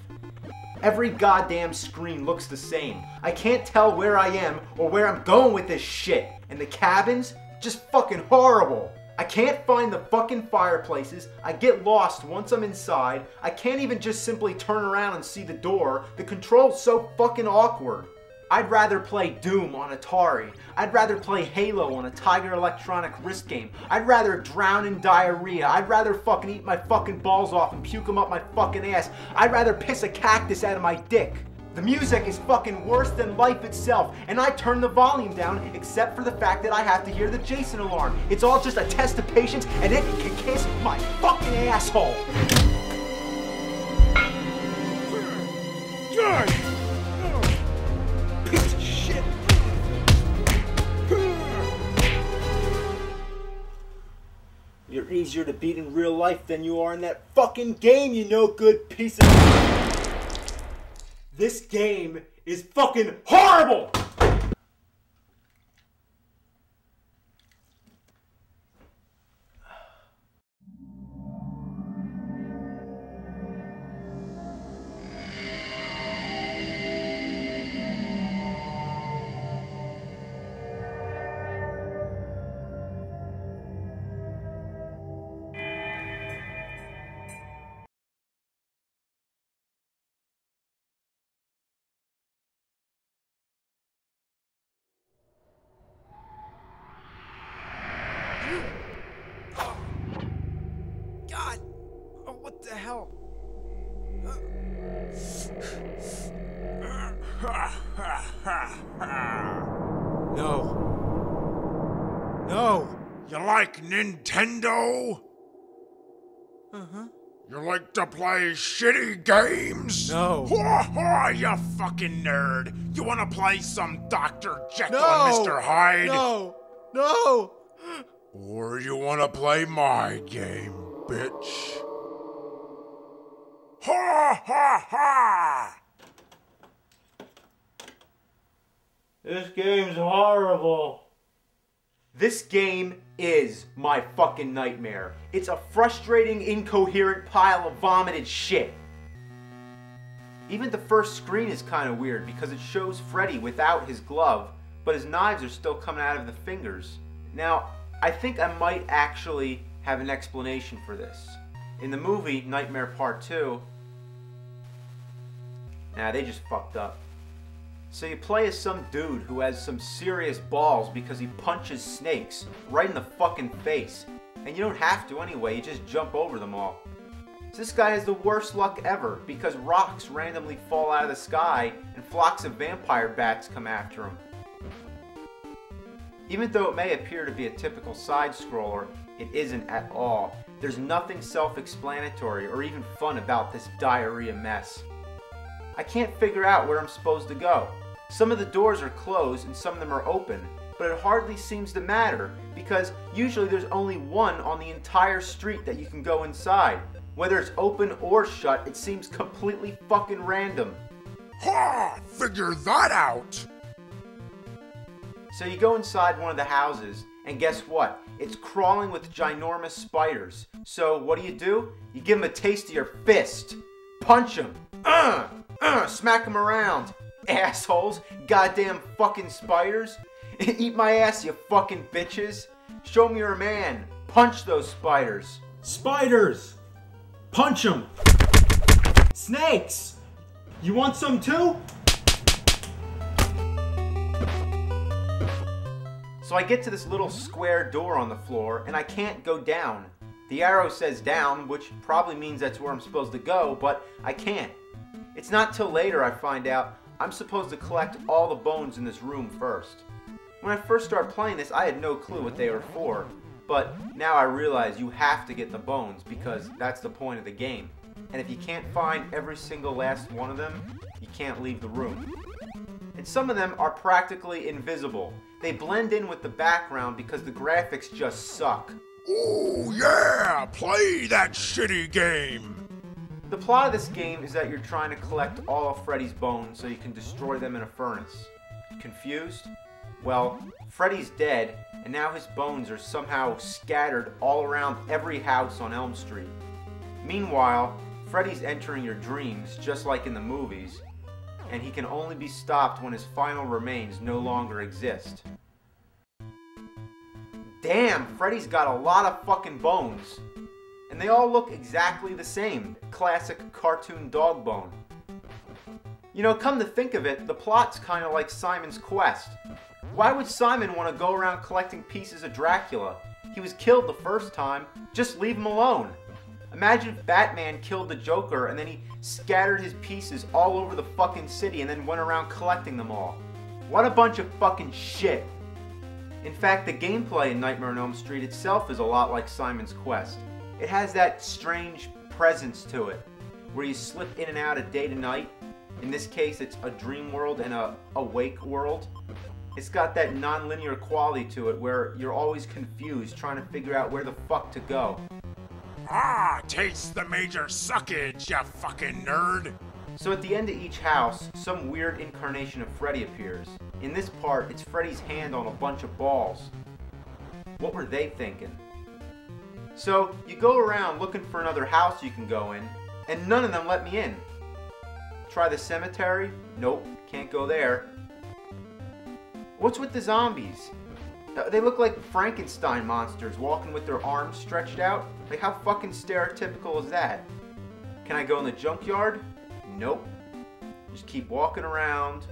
Every goddamn screen looks the same. I can't tell where I am or where I'm going with this shit. And the cabins? Just fucking horrible. I can't find the fucking fireplaces. I get lost once I'm inside. I can't even just simply turn around and see the door. The control's so fucking awkward. I'd rather play Doom on Atari. I'd rather play Halo on a Tiger Electronic wrist game. I'd rather drown in diarrhea. I'd rather fucking eat my fucking balls off and puke them up my fucking ass. I'd rather piss a cactus out of my dick. The music is fucking worse than life itself, and I turn the volume down except for the fact that I have to hear the Jason alarm. It's all just a test of patience, and it can kiss my fucking asshole. Piece of shit. You're easier to beat in real life than you are in that fucking game, you no good piece of... This game is fucking horrible! God! Oh, what the hell? No. No! You like Nintendo? Uh-huh. You like to play shitty games? No. You fucking nerd. You wanna play some Dr. Jekyll No! and Mr. Hyde? No! No! Or you wanna play my game, bitch? Ha ha ha! This game's horrible. This game is my fucking nightmare. It's a frustrating, incoherent pile of vomited shit. Even the first screen is kind of weird because it shows Freddy without his glove, but his knives are still coming out of the fingers. Now, I think I might actually have an explanation for this. In the movie Nightmare Part 2, Nah, they just fucked up. So you play as some dude who has some serious balls because he punches snakes right in the fucking face. And you don't have to anyway, you just jump over them all. So this guy has the worst luck ever because rocks randomly fall out of the sky and flocks of vampire bats come after him. Even though it may appear to be a typical side-scroller, it isn't at all. There's nothing self-explanatory or even fun about this diarrhea mess. I can't figure out where I'm supposed to go. Some of the doors are closed and some of them are open, but it hardly seems to matter because usually there's only one on the entire street that you can go inside. Whether it's open or shut, it seems completely fucking random. Ha! Figure that out! So you go inside one of the houses, and guess what? It's crawling with ginormous spiders. So what do? You give them a taste of your fist. Punch them. Smack them around. Assholes. Goddamn fucking spiders. Eat my ass, you fucking bitches. Show me you're a man. Punch those spiders. Spiders! Punch them! Snakes! You want some too? So I get to this little square door on the floor, and I can't go down. The arrow says down, which probably means that's where I'm supposed to go, but I can't. It's not till later I find out I'm supposed to collect all the bones in this room first. When I first started playing this, I had no clue what they were for, but now I realize you have to get the bones because that's the point of the game. And if you can't find every single last one of them, you can't leave the room. And some of them are practically invisible. They blend in with the background because the graphics just suck. Oh yeah! Play that shitty game! The plot of this game is that you're trying to collect all of Freddy's bones so you can destroy them in a furnace. Confused? Well, Freddy's dead, and now his bones are somehow scattered all around every house on Elm Street. Meanwhile, Freddy's entering your dreams, just like in the movies, and he can only be stopped when his final remains no longer exist. Damn, Freddy's got a lot of fucking bones. And they all look exactly the same. Classic cartoon dog bone. You know, come to think of it, the plot's kind of like Simon's Quest. Why would Simon want to go around collecting pieces of Dracula? He was killed the first time. Just leave him alone. Imagine if Batman killed the Joker and then he scattered his pieces all over the fucking city and then went around collecting them all. What a bunch of fucking shit. In fact, the gameplay in Nightmare on Elm Street itself is a lot like Simon's Quest. It has that strange presence to it, where you slip in and out of day to night. In this case, it's a dream world and a awake world. It's got that non-linear quality to it where you're always confused, trying to figure out where the fuck to go. Ah, taste the major suckage, you fucking nerd! So at the end of each house, some weird incarnation of Freddy appears. In this part, it's Freddy's hand on a bunch of balls. What were they thinking? So you go around looking for another house you can go in, and none of them let me in. Try the cemetery? Nope, can't go there. What's with the zombies? They look like Frankenstein monsters walking with their arms stretched out. Like, how fucking stereotypical is that? Can I go in the junkyard? Nope. Just keep walking around,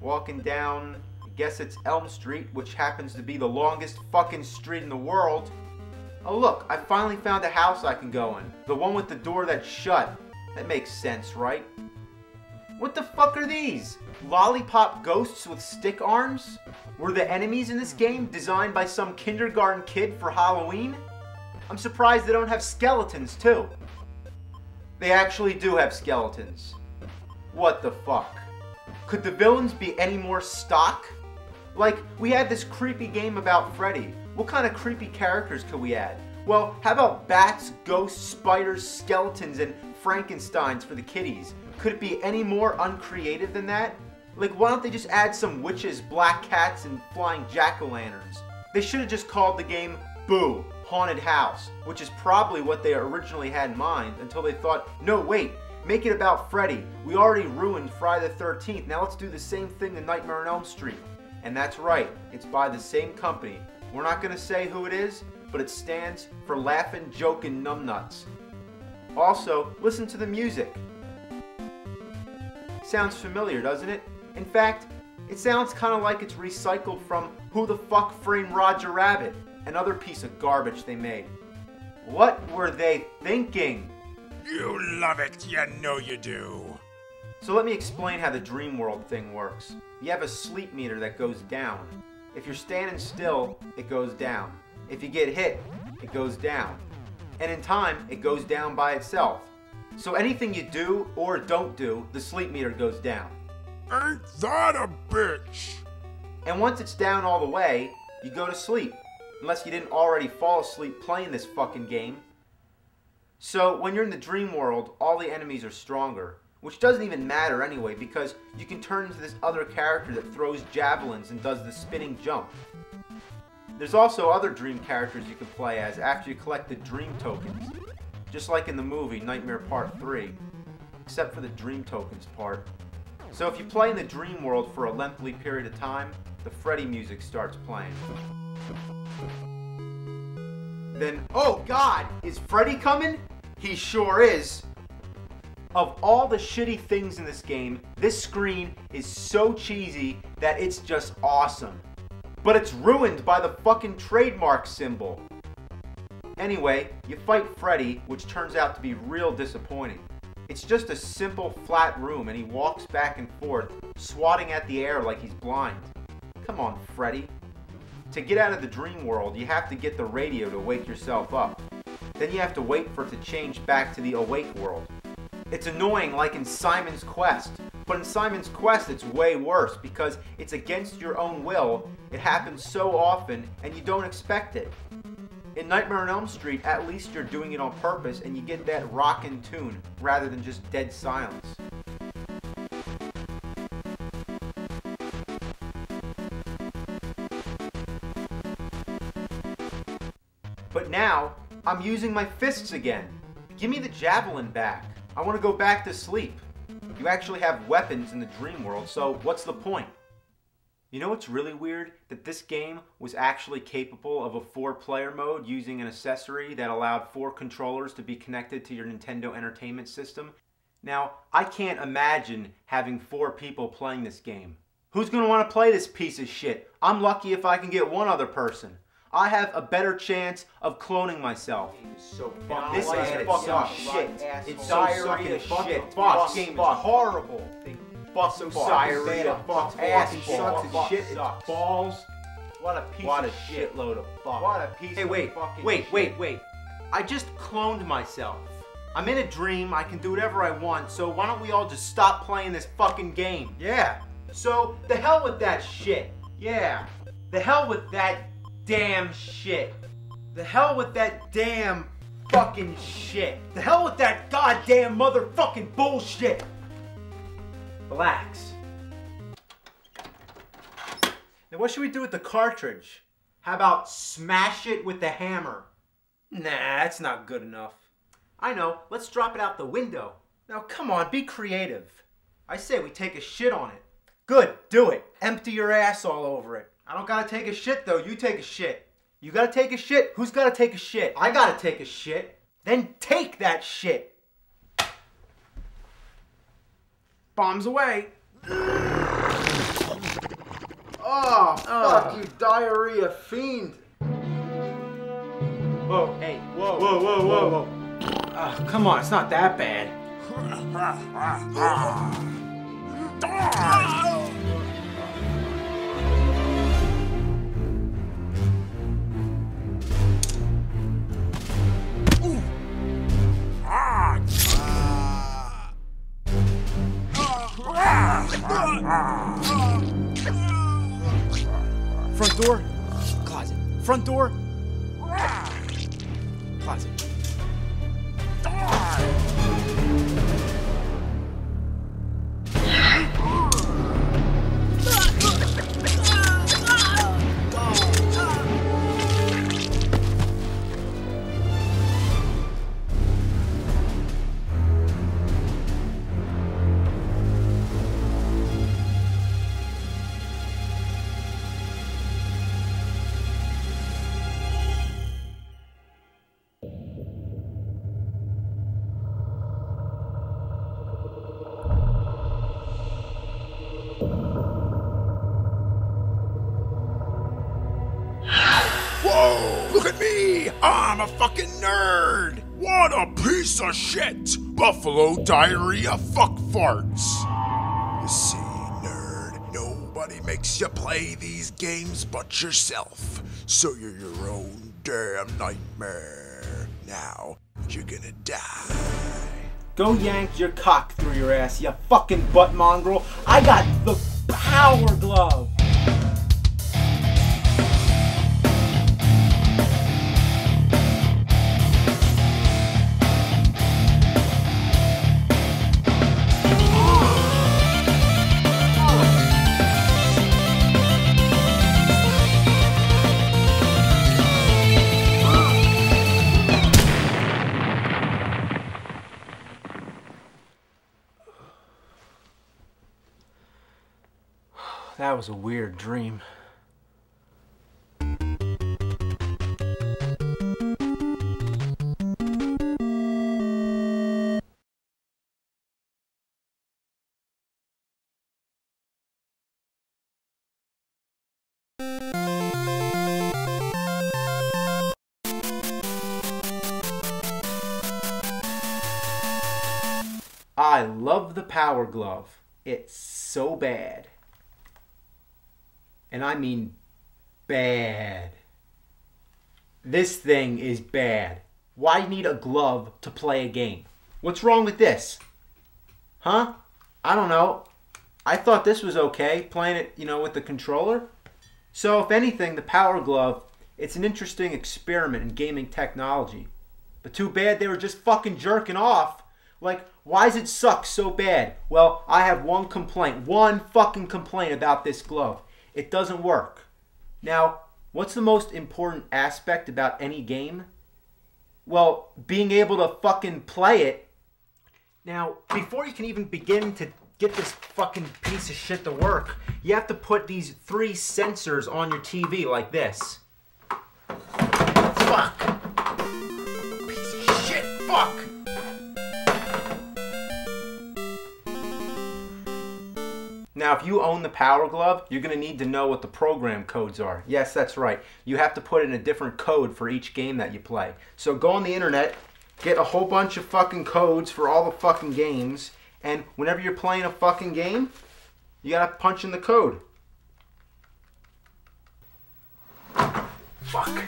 walking down, I guess it's Elm Street, which happens to be the longest fucking street in the world. Oh look, I finally found a house I can go in. The one with the door that's shut. That makes sense, right? What the fuck are these? Lollipop ghosts with stick arms? Were the enemies in this game designed by some kindergarten kid for Halloween? I'm surprised they don't have skeletons too. They actually do have skeletons. What the fuck? Could the villains be any more stock? Like, we had this creepy game about Freddy. What kind of creepy characters could we add? Well, how about bats, ghosts, spiders, skeletons, and Frankensteins for the kiddies? Could it be any more uncreative than that? Like, why don't they just add some witches, black cats, and flying jack-o'-lanterns? They should have just called the game Boo! Haunted House, which is probably what they originally had in mind until they thought, no wait, make it about Freddy. We already ruined Friday the 13th, now let's do the same thing to Nightmare on Elm Street. And that's right, it's by the same company. We're not going to say who it is, but it stands for Laughin' Jokin' Numbnuts. Also, listen to the music. Sounds familiar, doesn't it? In fact, it sounds kind of like it's recycled from Who the Fuck Framed Roger Rabbit, another piece of garbage they made. What were they thinking? You love it, you know you do. So let me explain how the dream world thing works. You have a sleep meter that goes down. If you're standing still, it goes down. If you get hit, it goes down. And in time, it goes down by itself. So anything you do or don't do, the sleep meter goes down. Ain't that a bitch? And once it's down all the way, you go to sleep. Unless you didn't already fall asleep playing this fucking game. So when you're in the dream world, all the enemies are stronger. Which doesn't even matter anyway, because you can turn into this other character that throws javelins and does the spinning jump. There's also other dream characters you can play as after you collect the dream tokens. Just like in the movie Nightmare Part 3. Except for the dream tokens part. So if you play in the dream world for a lengthy period of time, the Freddy music starts playing. Then, oh God, is Freddy coming? He sure is. Of all the shitty things in this game, this screen is so cheesy that it's just awesome. But it's ruined by the fucking trademark symbol. Anyway, you fight Freddy, which turns out to be real disappointing. It's just a simple flat room and he walks back and forth, swatting at the air like he's blind. Come on, Freddy. To get out of the dream world, you have to get the radio to wake yourself up. Then you have to wait for it to change back to the awake world. It's annoying like in Simon's Quest, but in Simon's Quest it's way worse because it's against your own will, it happens so often, and you don't expect it. In Nightmare on Elm Street, at least you're doing it on purpose and you get that rockin' tune, rather than just dead silence. But now, I'm using my fists again. Give me the javelin back. I want to go back to sleep. You actually have weapons in the dream world, so what's the point? You know what's really weird? That this game was actually capable of a 4-player mode using an accessory that allowed 4 controllers to be connected to your Nintendo Entertainment System. Now, I can't imagine having 4 people playing this game. Who's going to want to play this piece of shit? I'm lucky if I can get one other person. I have a better chance of cloning myself. So This is fucking shit. It's so sucking shit. This game is horrible. Fuck So diarrhea. Fuck Ass sucks balls. shit. It's balls. What a piece What a of shit. shitload of fuck. What a piece Hey, of wait, fucking wait, shit. wait. I just cloned myself. I'm in a dream. I can do whatever I want. So why don't we all just stop playing this fucking game? Yeah. So the hell with that shit. Yeah. The hell with that damn shit. The hell with that damn fucking shit. The hell with that goddamn motherfucking bullshit. Relax. Now what should we do with the cartridge? How about smash it with the hammer? Nah, that's not good enough. I know, let's drop it out the window. Now come on, be creative. I say we take a shit on it. Good, do it. Empty your ass all over it. I don't gotta take a shit though, you take a shit. You gotta take a shit? Who's gotta take a shit? I gotta take a shit. Then take that shit. Bombs away. Oh, fuck you, diarrhea fiend. Whoa, hey, whoa, whoa, whoa, whoa, whoa. Oh, come on, it's not that bad. Front door. Closet. Front door. Closet. Look at me! I'm a fucking nerd! What a piece of shit! Buffalo diarrhea fuck farts! You see, nerd, nobody makes you play these games but yourself. So you're your own damn nightmare. Now, you're gonna die. Go yank your cock through your ass, you fucking butt mongrel. I got the power glove. That was a weird dream. I love the Power Glove. It's so bad. And I mean bad. This thing is bad. Why need a glove to play a game? What's wrong with this? Huh? I don't know. I thought this was okay, playing it, with the controller. So if anything, the Power Glove, it's an interesting experiment in gaming technology. But too bad they were just fucking jerking off. Like, why does it suck so bad? Well, I have one fucking complaint about this glove. It doesn't work. Now, what's the most important aspect about any game? Well, being able to fucking play it. Now, before you can even begin to get this fucking piece of shit to work, you have to put these 3 sensors on your TV like this. Fuck! Piece of shit, fuck! Now, if you own the Power Glove, you're going to need to know what the program codes are. Yes, that's right. You have to put in a different code for each game that you play. So go on the internet, get a whole bunch of fucking codes for all the fucking games, and whenever you're playing a fucking game, you got to punch in the code. Fuck.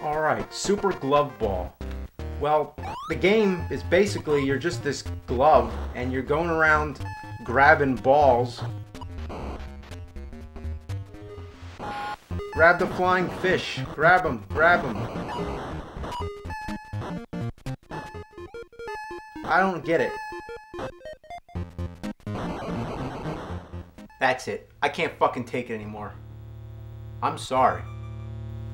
Alright, Super Glove Ball. Well, the game is basically you're just this glove and you're going around grabbing balls. Grab the flying fish. Grab them. Grab them. I don't get it. That's it. I can't fucking take it anymore. I'm sorry.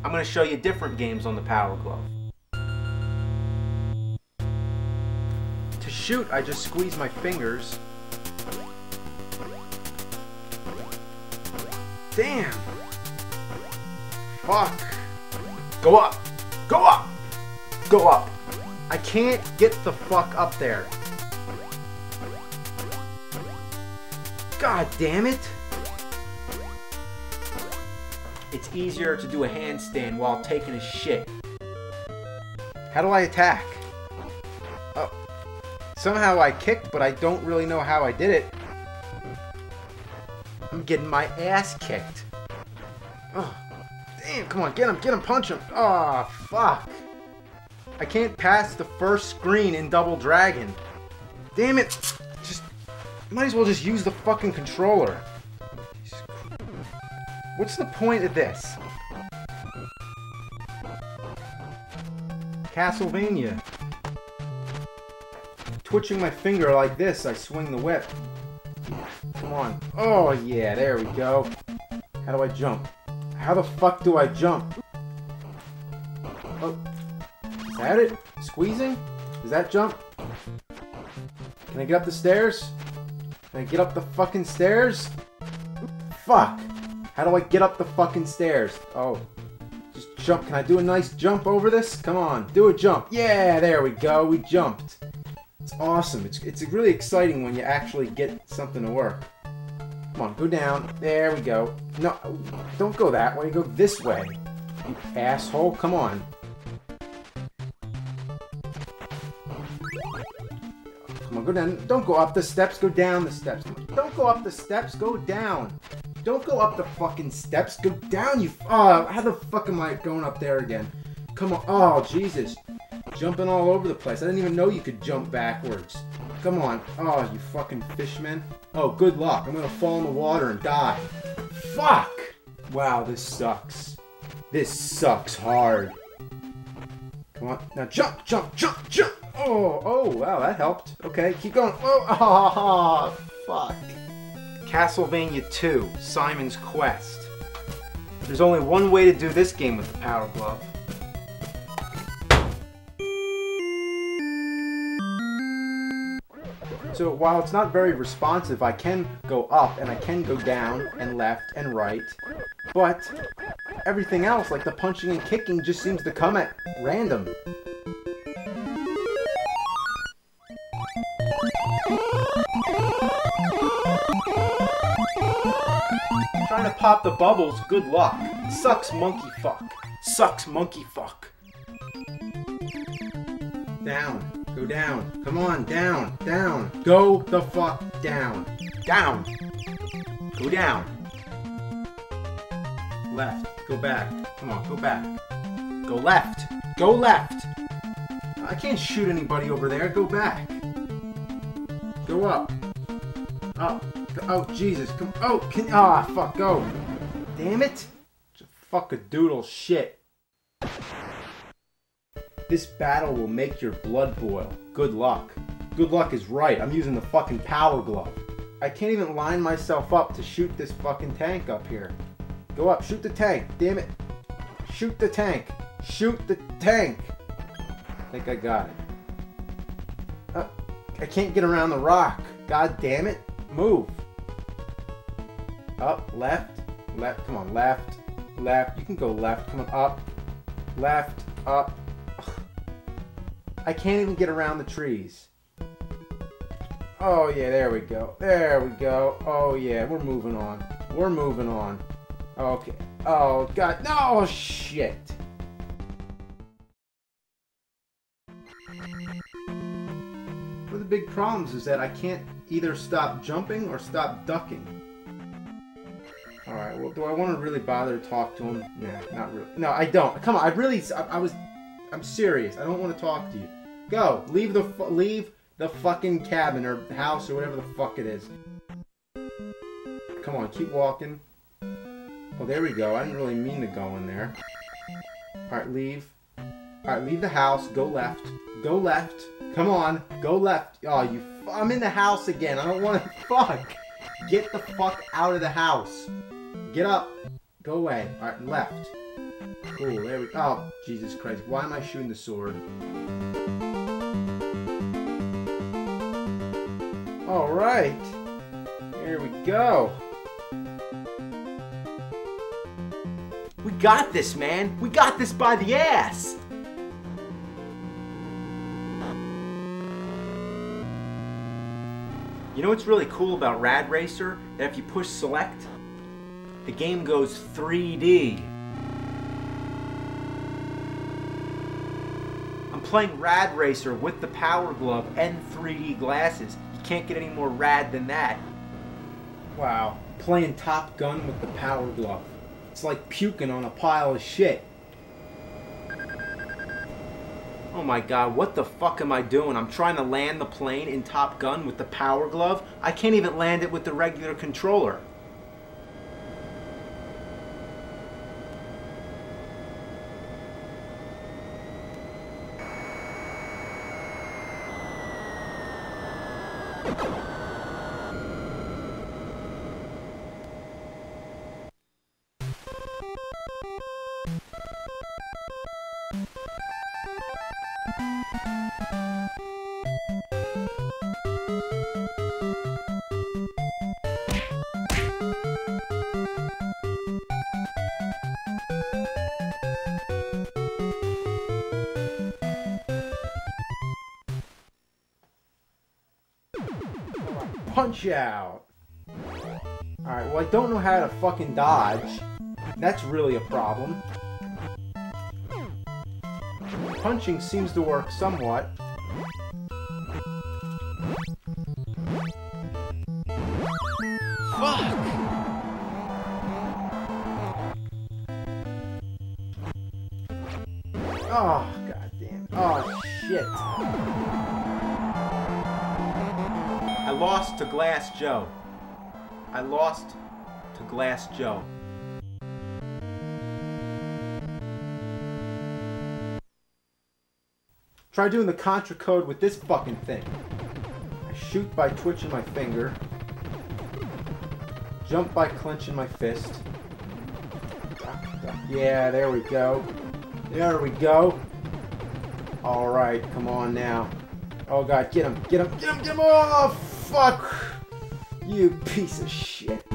I'm going to show you different games on the Power Glove. To shoot, I just squeeze my fingers. Damn! Fuck! Go up! Go up! Go up! I can't get the fuck up there. God damn it! It's easier to do a handstand while taking a shit. How do I attack? Oh. Somehow I kicked, but I don't really know how I did it. I'm getting my ass kicked. Oh. Damn, come on, get him, punch him. Oh, fuck. I can't pass the first screen in Double Dragon. Damn it. Might as well just use the fucking controller. What's the point of this? Castlevania. Twitching my finger like this, I swing the whip. Come on. Oh yeah, there we go. How do I jump? How the fuck do I jump? Oh. Is that it? Squeezing? Is that jump? Can I get up the stairs? Can I get up the fucking stairs? Fuck! How do I get up the fucking stairs? Oh. Just jump. Can I do a nice jump over this? Come on. Do a jump. Yeah, there we go. We jumped. It's awesome. It's really exciting when you actually get something to work. Come on, go down. There we go. No, don't go that way. Go this way. You asshole. Come on. Come on, go down. Don't go up the steps. Go down the steps. Don't go up the steps. Go down. Don't go up the fucking steps. Go down, you... Oh, how the fuck am I going up there again? Come on. Oh, Jesus. Jumping all over the place. I didn't even know you could jump backwards. Come on. Oh, you fucking fishman. Oh, good luck. I'm gonna fall in the water and die. Fuck! Wow, this sucks. This sucks hard. Come on. Now jump, jump, jump, jump! Oh, wow, that helped. Okay, keep going. Oh, fuck. Castlevania 2, Simon's Quest. There's only one way to do this game with the Power Glove. So while it's not very responsive, I can go up and I can go down and left and right, but everything else, like the punching and kicking, just seems to come at random. Trying to pop the bubbles, good luck. Sucks monkey fuck. Sucks monkey fuck. Down. Go down. Come on, down. Down. Go the fuck down. Down. Go down. Left. Go back. Come on, go back. Go left. Go left. I can't shoot anybody over there. Go back. Go up. Up. Oh, Jesus. Come. Oh, can. Ah, fuck. Go. Damn it. Fuck a doodle shit. This battle will make your blood boil. Good luck. Good luck is right. I'm using the fucking Power Glove. I can't even line myself up to shoot this fucking tank up here. Go up. Shoot the tank. Damn it. Shoot the tank. Shoot the tank. I think I got it. I can't get around the rock. God damn it. Move. Up. Left. Left. Come on. Left. Left. You can go left. Come on. Up. Left. Up. I can't even get around the trees. Oh yeah, there we go. There we go. Oh yeah, we're moving on. We're moving on. Okay. Oh god, no shit. One of the big problems is that I can't either stop jumping or stop ducking. Alright, well, do I want to really bother to talk to him? Nah, not really. No, I don't. Come on, I'm serious. I don't want to talk to you. Go. Leave the fucking cabin or house or whatever the fuck it is. Come on, keep walking. Oh, there we go. I didn't really mean to go in there. Alright, leave. Alright, leave the house. Go left. Go left. Come on. Go left. Oh, I'm in the house again. I don't want to... Fuck. Get the fuck out of the house. Get up. Go away. Alright, left. Cool, there we go. Oh, Jesus Christ. Why am I shooting the sword? Alright. Here we go. We got this, man. We got this by the ass. You know what's really cool about Rad Racer? That if you push select, the game goes 3D. I'm playing Rad Racer with the Power Glove and 3D glasses. You can't get any more rad than that. Wow. Playing Top Gun with the Power Glove. It's like puking on a pile of shit. Oh my god, what the fuck am I doing? I'm trying to land the plane in Top Gun with the Power Glove. I can't even land it with the regular controller. Punch out! Alright, well I don't know how to fucking dodge. That's really a problem. Punching seems to work somewhat. Fuck! Oh, goddamn. Oh, shit. I lost to Glass Joe. I lost to Glass Joe. Try doing the Contra code with this fucking thing. I shoot by twitching my finger. Jump by clenching my fist. Yeah, there we go. There we go. Alright, come on now. Oh god, get him, get him, get him, get him! Oh, fuck! You piece of shit.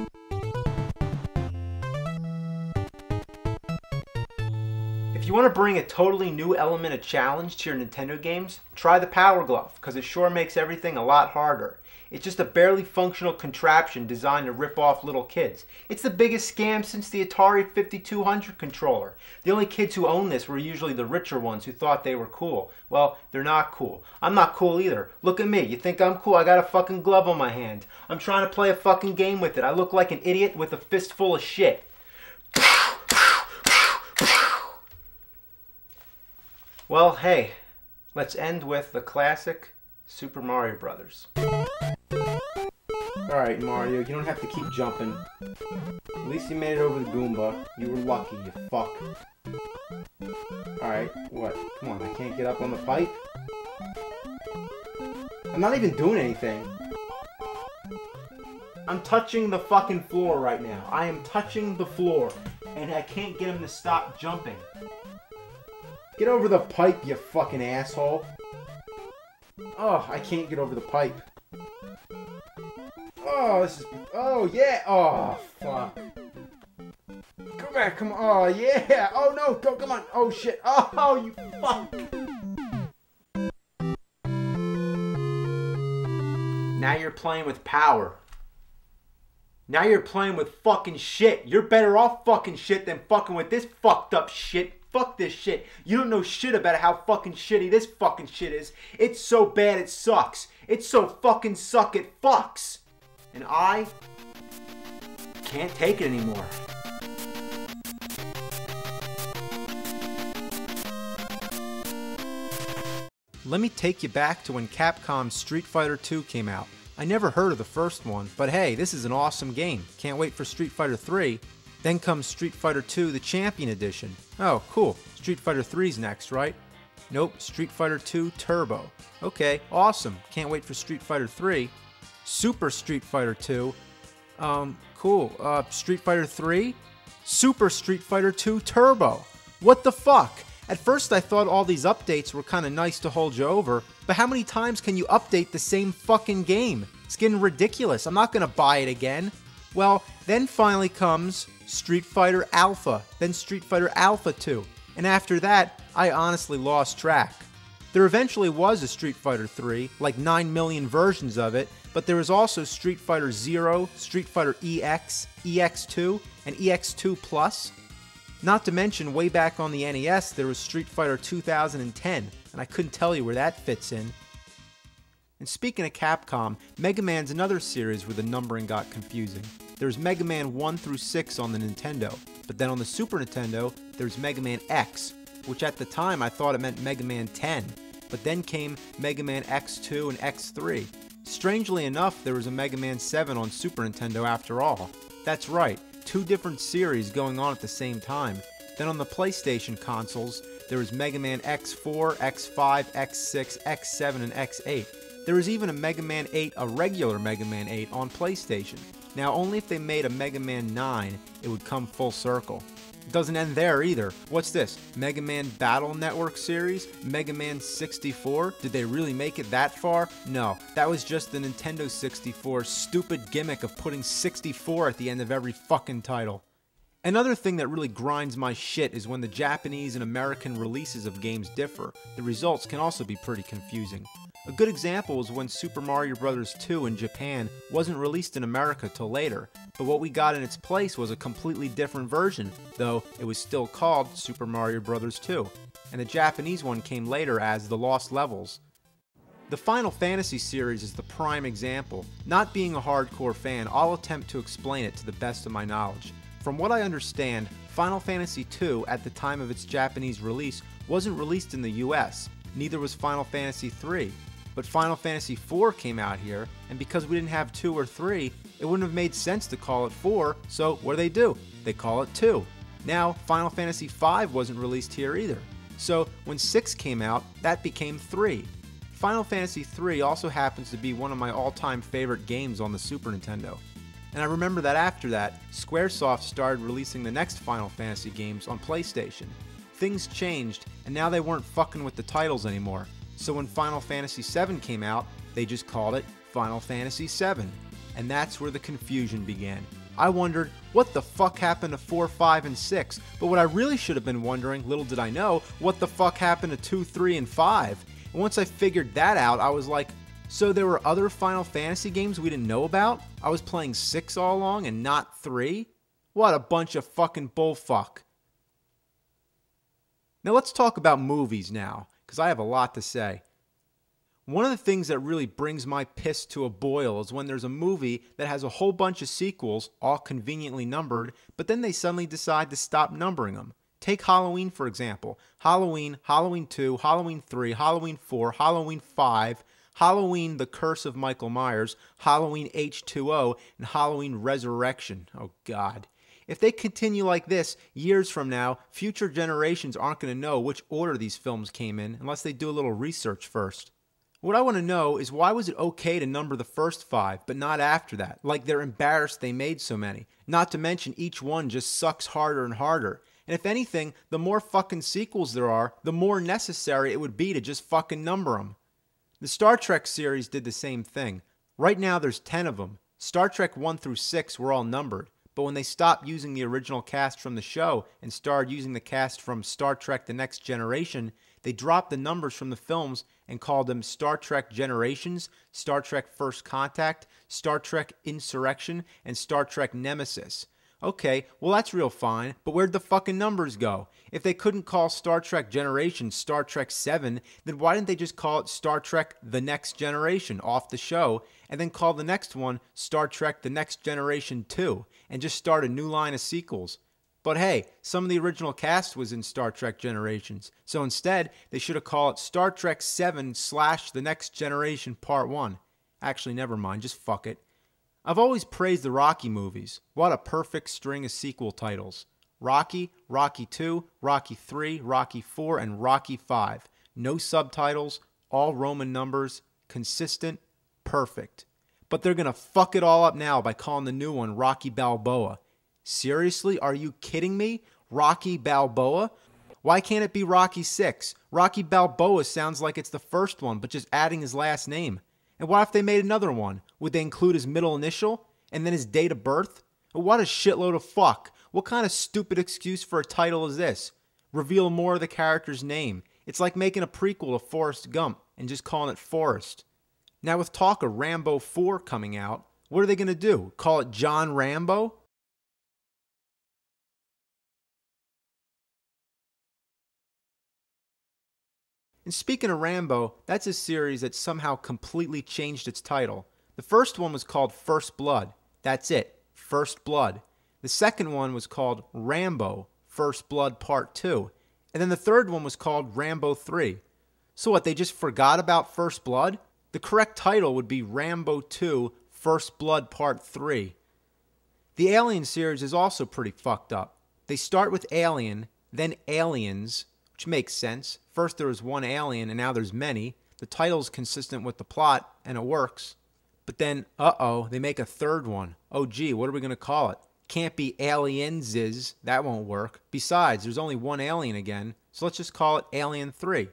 If you want to bring a totally new element of challenge to your Nintendo games, try the Power Glove, because it sure makes everything a lot harder. It's just a barely functional contraption designed to rip off little kids. It's the biggest scam since the Atari 5200 controller. The only kids who owned this were usually the richer ones who thought they were cool. Well, they're not cool. I'm not cool either. Look at me. You think I'm cool? I got a fucking glove on my hand. I'm trying to play a fucking game with it. I look like an idiot with a fistful of shit. Well, hey, let's end with the classic Super Mario Brothers. Alright, Mario, you don't have to keep jumping. At least you made it over the Goomba. You were lucky, you fuck. Alright, what? Come on, I can't get up on the pipe? I'm not even doing anything. I'm touching the fucking floor right now. I am touching the floor. And I can't get him to stop jumping. Get over the pipe, you fucking asshole. Oh, I can't get over the pipe. Oh, this is... Oh, yeah. Oh, fuck. Come back. Come on. Oh, yeah. Oh, no. Go. Come on. Oh, shit. Oh, you fuck. Now you're playing with power. Now you're playing with fucking shit. You're better off fucking shit than fucking with this fucked up shit. Fuck this shit. You don't know shit about how fucking shitty this fucking shit is. It's so bad it sucks. It's so fucking suck it fucks. And I can't take it anymore. Let me take you back to when Capcom's Street Fighter II came out. I never heard of the first one, but hey, this is an awesome game. Can't wait for Street Fighter 3. Then comes Street Fighter II, the Champion Edition. Oh, cool. Street Fighter 3's next, right? Nope, Street Fighter II Turbo. Okay, awesome. Can't wait for Street Fighter 3. Super Street Fighter 2. Cool. Street Fighter 3? Super Street Fighter 2 Turbo. What the fuck? At first I thought all these updates were kind of nice to hold you over, but how many times can you update the same fucking game? It's getting ridiculous. I'm not gonna buy it again. Well, then finally comes Street Fighter Alpha, then Street Fighter Alpha 2, and after that, I honestly lost track. There eventually was a Street Fighter 3, like 9 million versions of it, but there was also Street Fighter Zero, Street Fighter EX, EX2, and EX2 Plus. Not to mention, way back on the NES, there was Street Fighter 2010, and I couldn't tell you where that fits in. And speaking of Capcom, Mega Man's another series where the numbering got confusing. There's Mega Man 1 through 6 on the Nintendo, but then on the Super Nintendo, there's Mega Man X, which at the time I thought it meant Mega Man 10, but then came Mega Man X2 and X3. Strangely enough, there was a Mega Man 7 on Super Nintendo after all. That's right, two different series going on at the same time. Then on the PlayStation consoles, there was Mega Man X4, X5, X6, X7, and X8. There was even a Mega Man 8, a regular Mega Man 8, on PlayStation. Now, only if they made a Mega Man 9, it would come full circle. It doesn't end there either. What's this? Mega Man Battle Network series? Mega Man 64? Did they really make it that far? No, that was just the Nintendo 64's stupid gimmick of putting 64 at the end of every fucking title. Another thing that really grinds my shit is when the Japanese and American releases of games differ. The results can also be pretty confusing. A good example was when Super Mario Bros. 2 in Japan wasn't released in America till later, but what we got in its place was a completely different version, though it was still called Super Mario Bros. 2, and the Japanese one came later as The Lost Levels. The Final Fantasy series is the prime example. Not being a hardcore fan, I'll attempt to explain it to the best of my knowledge. From what I understand, Final Fantasy II, at the time of its Japanese release, wasn't released in the US, neither was Final Fantasy III. But Final Fantasy IV came out here, and because we didn't have 2 or 3, it wouldn't have made sense to call it 4, so what do? They call it 2. Now, Final Fantasy V wasn't released here either, so when 6 came out, that became 3. Final Fantasy III also happens to be one of my all-time favorite games on the Super Nintendo. And I remember that after that, Squaresoft started releasing the next Final Fantasy games on PlayStation. Things changed, and now they weren't fucking with the titles anymore. So when Final Fantasy VII came out, they just called it Final Fantasy VII. And that's where the confusion began. I wondered, what the fuck happened to 4, 5, and 6? But what I really should have been wondering, little did I know, what the fuck happened to 2, 3, and 5? And once I figured that out, I was like, so there were other Final Fantasy games we didn't know about? I was playing 6 all along and not 3? What a bunch of fucking bullfuck. Now let's talk about movies now, because I have a lot to say. One of the things that really brings my piss to a boil is when there's a movie that has a whole bunch of sequels, all conveniently numbered, but then they suddenly decide to stop numbering them. Take Halloween, for example. Halloween, Halloween 2, Halloween 3, Halloween 4, Halloween 5, Halloween The Curse of Michael Myers, Halloween H2O, and Halloween Resurrection. Oh God. If they continue like this, years from now, future generations aren't going to know which order these films came in unless they do a little research first. What I want to know is why was it okay to number the first 5, but not after that? Like they're embarrassed they made so many. Not to mention each one just sucks harder and harder. And if anything, the more fucking sequels there are, the more necessary it would be to just fucking number them. The Star Trek series did the same thing. Right now there's 10 of them. Star Trek 1 through 6 were all numbered. But when they stopped using the original cast from the show and started using the cast from Star Trek The Next Generation, they dropped the numbers from the films and called them Star Trek Generations, Star Trek First Contact, Star Trek Insurrection, and Star Trek Nemesis. Okay, well that's real fine, but where'd the fucking numbers go? If they couldn't call Star Trek Generations Star Trek 7, then why didn't they just call it Star Trek The Next Generation off the show, and then call the next one Star Trek The Next Generation 2, and just start a new line of sequels? But hey, some of the original cast was in Star Trek Generations, so instead, they should have called it Star Trek 7 / The Next Generation Part 1. Actually, never mind, just fuck it. I've always praised the Rocky movies. What a perfect string of sequel titles. Rocky, Rocky 2, Rocky 3, Rocky 4, and Rocky 5. No subtitles, all Roman numbers, consistent, perfect. But they're gonna fuck it all up now by calling the new one Rocky Balboa. Seriously, are you kidding me? Rocky Balboa? Why can't it be Rocky 6? Rocky Balboa sounds like it's the first one, but just adding his last name. And what if they made another one? Would they include his middle initial? And then his date of birth? What a shitload of fuck. What kind of stupid excuse for a title is this? Reveal more of the character's name. It's like making a prequel to Forrest Gump and just calling it Forrest. Now with talk of Rambo 4 coming out, what are they going to do? Call it John Rambo? And speaking of Rambo, that's a series that somehow completely changed its title. The first one was called First Blood. That's it, First Blood. The second one was called Rambo, First Blood Part 2. And then the third one was called Rambo 3. So what, they just forgot about First Blood? The correct title would be Rambo 2, First Blood Part 3. The Alien series is also pretty fucked up. They start with Alien, then Aliens, which makes sense. First there was one alien and now there's many. The title's consistent with the plot and it works. But then, they make a third one. Oh gee, what are we going to call it? Can't be Alienses, that won't work. Besides, there's only one alien again, so let's just call it Alien 3.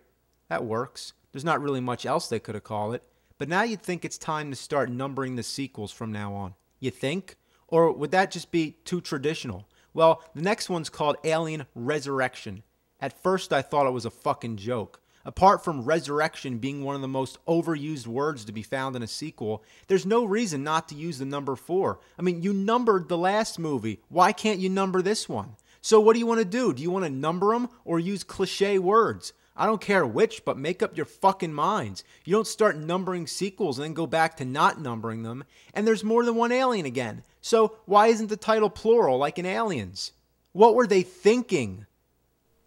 That works. There's not really much else they could have called it. But now you'd think it's time to start numbering the sequels from now on. You think? Or would that just be too traditional? Well, the next one's called Alien Resurrection. At first I thought it was a fucking joke. Apart from resurrection being one of the most overused words to be found in a sequel, there's no reason not to use the number 4. I mean, you numbered the last movie. Why can't you number this one? So what do you want to do? Do you want to number them or use cliche words? I don't care which, but make up your fucking minds. You don't start numbering sequels and then go back to not numbering them. And there's more than one alien again. So why isn't the title plural like in Aliens? What were they thinking?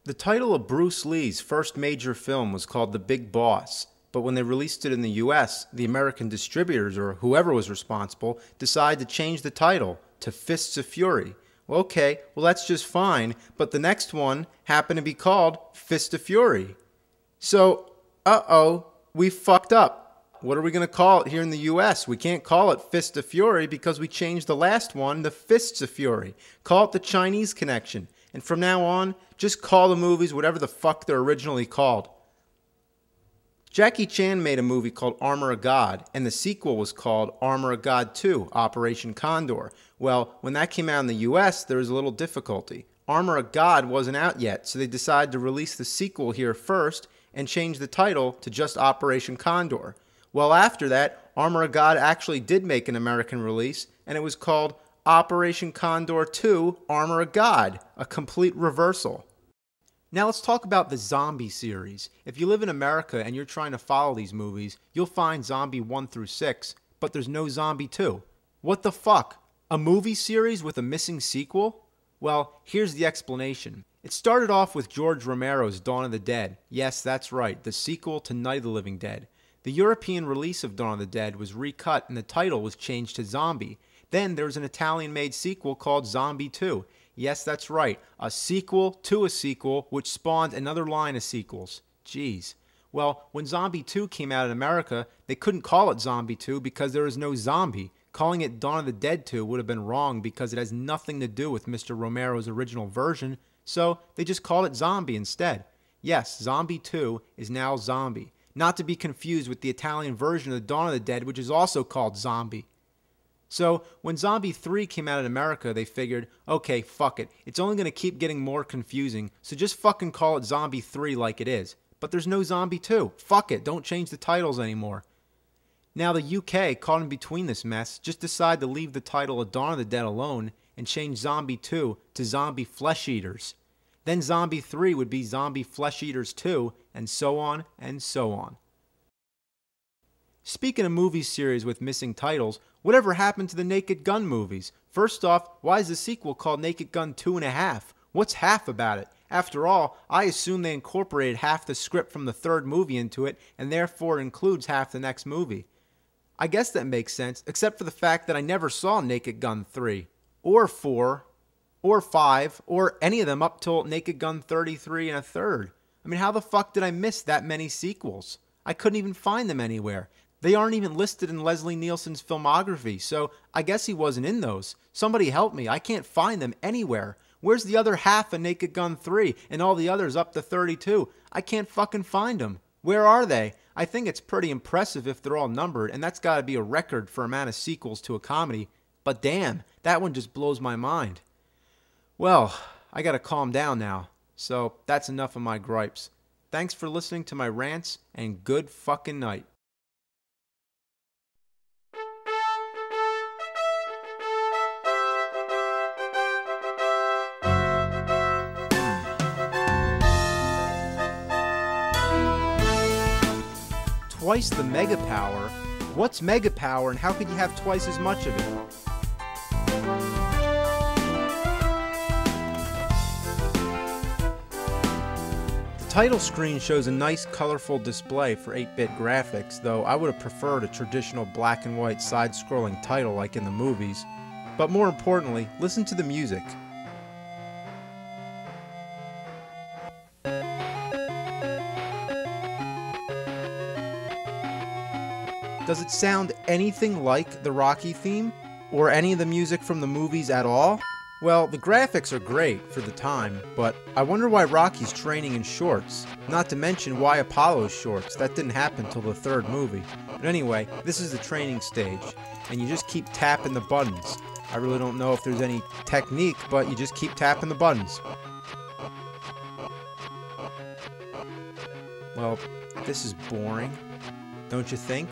The title of Bruce Lee's first major film was called The Big Boss. But when they released it in the US, the American distributors, or whoever was responsible, decided to change the title to Fists of Fury. Well, okay, well that's just fine, but the next one happened to be called Fist of Fury. So, we fucked up. What are we going to call it here in the US? We can't call it Fist of Fury because we changed the last one to Fists of Fury. Call it The Chinese Connection. And from now on, just call the movies whatever the fuck they're originally called. Jackie Chan made a movie called Armor of God, and the sequel was called Armor of God 2, Operation Condor. Well, when that came out in the US, there was a little difficulty. Armor of God wasn't out yet, so they decided to release the sequel here first and change the title to just Operation Condor. Well, after that, Armor of God actually did make an American release, and it was called Operation Condor 2, Armor of God, a complete reversal. Now let's talk about the zombie series. If you live in America and you're trying to follow these movies, you'll find Zombie 1 through 6, but there's no Zombie 2. What the fuck? A movie series with a missing sequel? Well, here's the explanation. It started off with George Romero's Dawn of the Dead. Yes, that's right, the sequel to Night of the Living Dead. The European release of Dawn of the Dead was recut and the title was changed to Zombie. Then there was an Italian-made sequel called Zombie 2. Yes, that's right, a sequel to a sequel which spawned another line of sequels. Jeez. Well, when Zombie 2 came out in America, they couldn't call it Zombie 2 because there was no zombie. Calling it Dawn of the Dead 2 would have been wrong because it has nothing to do with Mr. Romero's original version, so they just called it Zombie instead. Yes, Zombie 2 is now Zombie, not to be confused with the Italian version of Dawn of the Dead, which is also called Zombie. So, when Zombie 3 came out in America, they figured, okay, fuck it. It's only going to keep getting more confusing, so just fucking call it Zombie 3 like it is. But there's no Zombie 2. Fuck it, don't change the titles anymore. Now the UK, caught in between this mess, just decided to leave the title of Dawn of the Dead alone and change Zombie 2 to Zombie Flesh Eaters. Then Zombie 3 would be Zombie Flesh Eaters 2, and so on and so on. Speaking of movie series with missing titles, whatever happened to the Naked Gun movies? First off, why is the sequel called Naked Gun 2.5? What's half about it? After all, I assume they incorporated half the script from the third movie into it, and therefore includes half the next movie. I guess that makes sense, except for the fact that I never saw Naked Gun 3, or 4, or 5, or any of them up till Naked Gun 33 1/3. I mean, how the fuck did I miss that many sequels? I couldn't even find them anywhere. They aren't even listed in Leslie Nielsen's filmography, so I guess he wasn't in those. Somebody help me, I can't find them anywhere. Where's the other half of Naked Gun 3 and all the others up to 32? I can't fucking find them. Where are they? I think it's pretty impressive if they're all numbered, and that's gotta be a record for amount of sequels to a comedy. But damn, that one just blows my mind. Well, I gotta calm down now. So that's enough of my gripes. Thanks for listening to my rants, and good fucking night. Twice the mega power? What's mega power and how could you have twice as much of it? The title screen shows a nice colorful display for 8-bit graphics, though I would have preferred a traditional black and white side-scrolling title like in the movies. But more importantly, listen to the music. Does it sound anything like the Rocky theme? Or any of the music from the movies at all? Well, the graphics are great for the time, but I wonder why Rocky's training in shorts. Not to mention why Apollo's shorts. That didn't happen till the third movie. But anyway, this is the training stage, and you just keep tapping the buttons. I really don't know if there's any technique, but you just keep tapping the buttons. Well, this is boring, don't you think?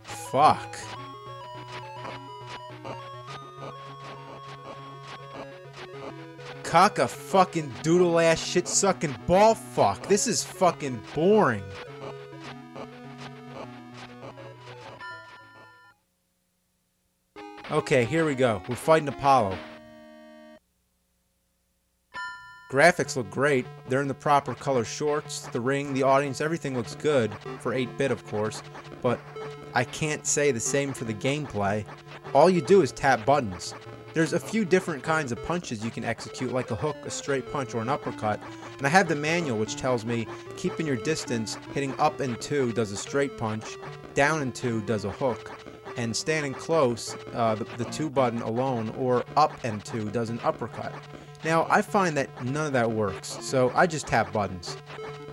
Fuck. Cock a fucking doodle ass shit sucking ball fuck. This is fucking boring. Okay, here we go. We're fighting Apollo. Graphics look great. They're in the proper color shorts, the ring, the audience, everything looks good. For 8-bit, of course. But I can't say the same for the gameplay. All you do is tap buttons. There's a few different kinds of punches you can execute, like a hook, a straight punch, or an uppercut. And I have the manual which tells me keeping your distance, hitting up and 2 does a straight punch, down and 2 does a hook, and standing close, the 2 button alone, or up and 2 does an uppercut. Now, I find that none of that works, so I just tap buttons.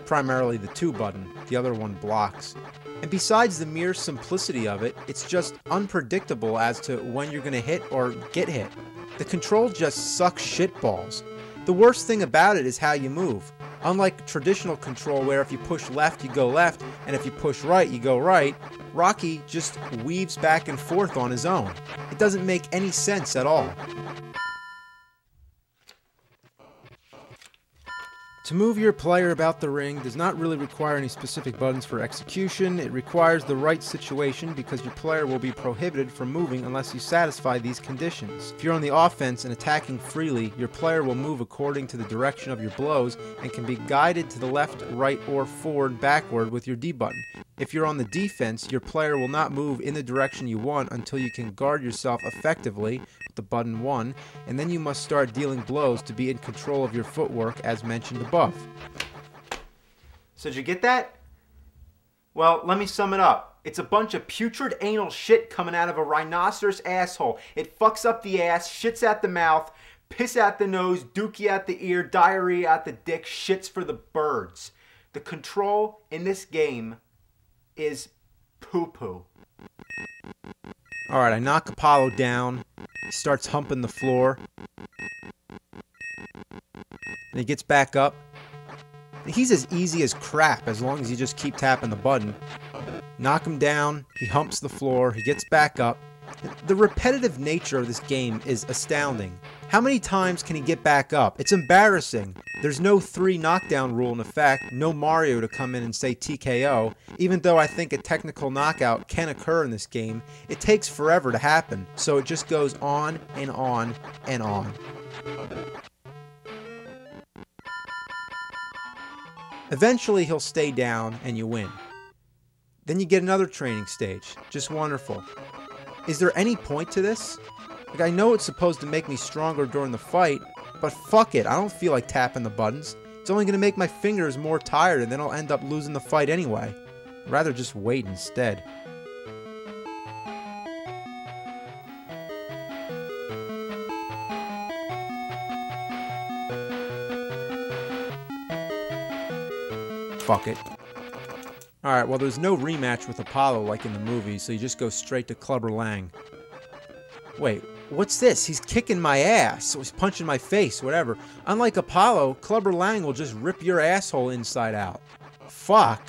Primarily the 2 button, the other one blocks. And besides the mere simplicity of it, it's just unpredictable as to when you're going to hit or get hit. The control just sucks shitballs. The worst thing about it is how you move. Unlike traditional control where if you push left, you go left, and if you push right, you go right, Rocky just weaves back and forth on his own. It doesn't make any sense at all. To move your player about the ring does not really require any specific buttons for execution. It requires the right situation because your player will be prohibited from moving unless you satisfy these conditions. If you're on the offense and attacking freely, your player will move according to the direction of your blows and can be guided to the left, right, or forward, backward with your D button. If you're on the defense, your player will not move in the direction you want until you can guard yourself effectively with the button 1, and then you must start dealing blows to be in control of your footwork as mentioned above. So did you get that? Well, let me sum it up. It's a bunch of putrid anal shit coming out of a rhinoceros asshole. It fucks up the ass, shits out the mouth, piss out the nose, dookie out the ear, diarrhea out the dick, shits for the birds. The control in this game is poo-poo. Alright, I knock Apollo down. He starts humping the floor. And he gets back up. He's as easy as crap as long as you just keep tapping the button. Knock him down, he humps the floor, he gets back up. The repetitive nature of this game is astounding. How many times can he get back up? It's embarrassing. There's no 3 knockdown rule in effect, no Mario to come in and say TKO. Even though I think a technical knockout can occur in this game, it takes forever to happen, so it just goes on and on and on. Eventually he'll stay down and you win. Then you get another training stage. Just wonderful. Is there any point to this? Like, I know it's supposed to make me stronger during the fight, but fuck it, I don't feel like tapping the buttons. It's only going to make my fingers more tired and then I'll end up losing the fight anyway. I'd rather just wait instead. Fuck it. Alright, well there's no rematch with Apollo like in the movie, so you just go straight to Clubber Lang. Wait, what's this? He's kicking my ass, or he's punching my face, whatever. Unlike Apollo, Clubber Lang will just rip your asshole inside out. Fuck.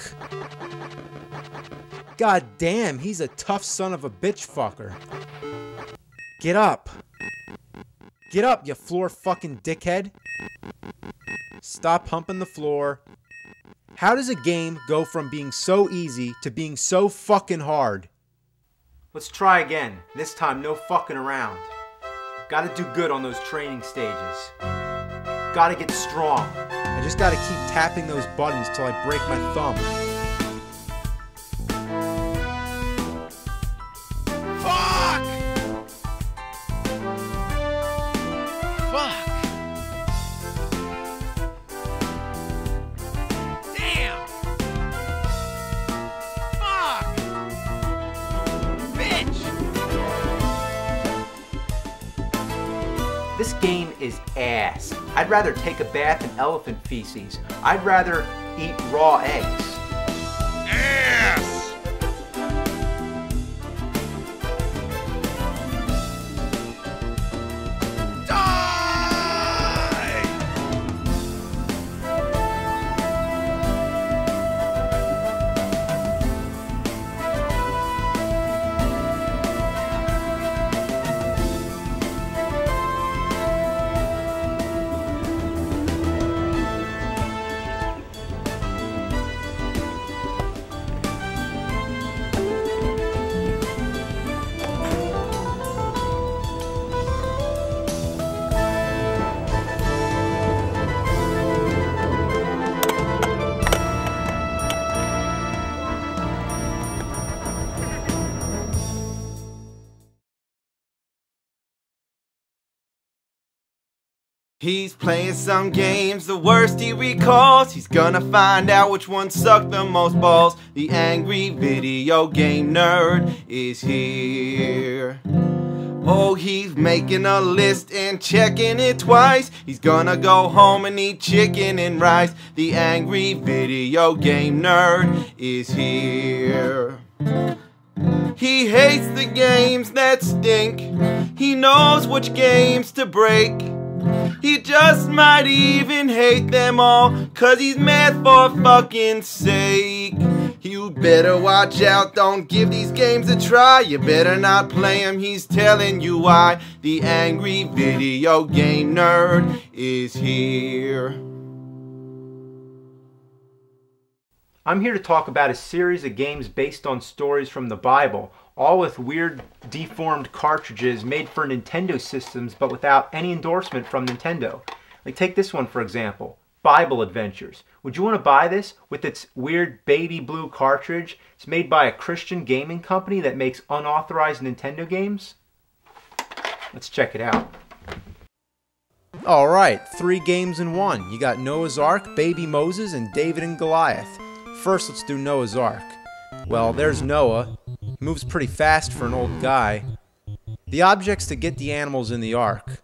God damn, he's a tough son of a bitch fucker. Get up. Get up, you floor fucking dickhead. Stop humping the floor. How does a game go from being so easy to being so fucking hard? Let's try again. This time, no fucking around. Gotta do good on those training stages. Gotta get strong. I just gotta keep tapping those buttons till I break my thumb. Fuck! Fuck! Damn! Fuck! Bitch! This game is ass. I'd rather take a bath in elephant feces. I'd rather eat raw eggs. Ass! He's playing some games, the worst he recalls. He's gonna find out which one sucked the most balls. The angry video game nerd is here. Oh, he's making a list and checking it twice. He's gonna go home and eat chicken and rice. The angry video game nerd is here. He hates the games that stink. He knows which games to break. He just might even hate them all, 'cause he's mad for fucking sake. You better watch out, don't give these games a try. You better not play them, he's telling you why. The angry video game nerd is here. I'm here to talk about a series of games based on stories from the Bible, all with weird deformed cartridges made for Nintendo systems but without any endorsement from Nintendo. Like take this one for example, Bible Adventures. Would you want to buy this with its weird baby blue cartridge? It's made by a Christian gaming company that makes unauthorized Nintendo games. Let's check it out. Alright, 3 games in 1. You got Noah's Ark, Baby Moses, and David and Goliath. First, let's do Noah's Ark. Well, there's Noah. He moves pretty fast for an old guy. The objects to get the animals in the ark.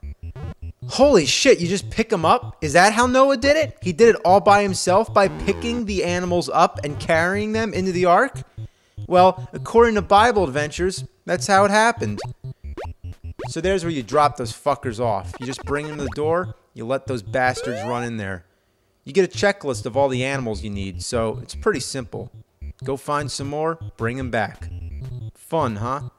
Holy shit, you just pick them up? Is that how Noah did it? He did it all by himself by picking the animals up and carrying them into the ark? Well, according to Bible Adventures, that's how it happened. So there's where you drop those fuckers off. You just bring them to the door, you let those bastards run in there. You get a checklist of all the animals you need, so it's pretty simple. Go find some more, bring them back. Fun, huh?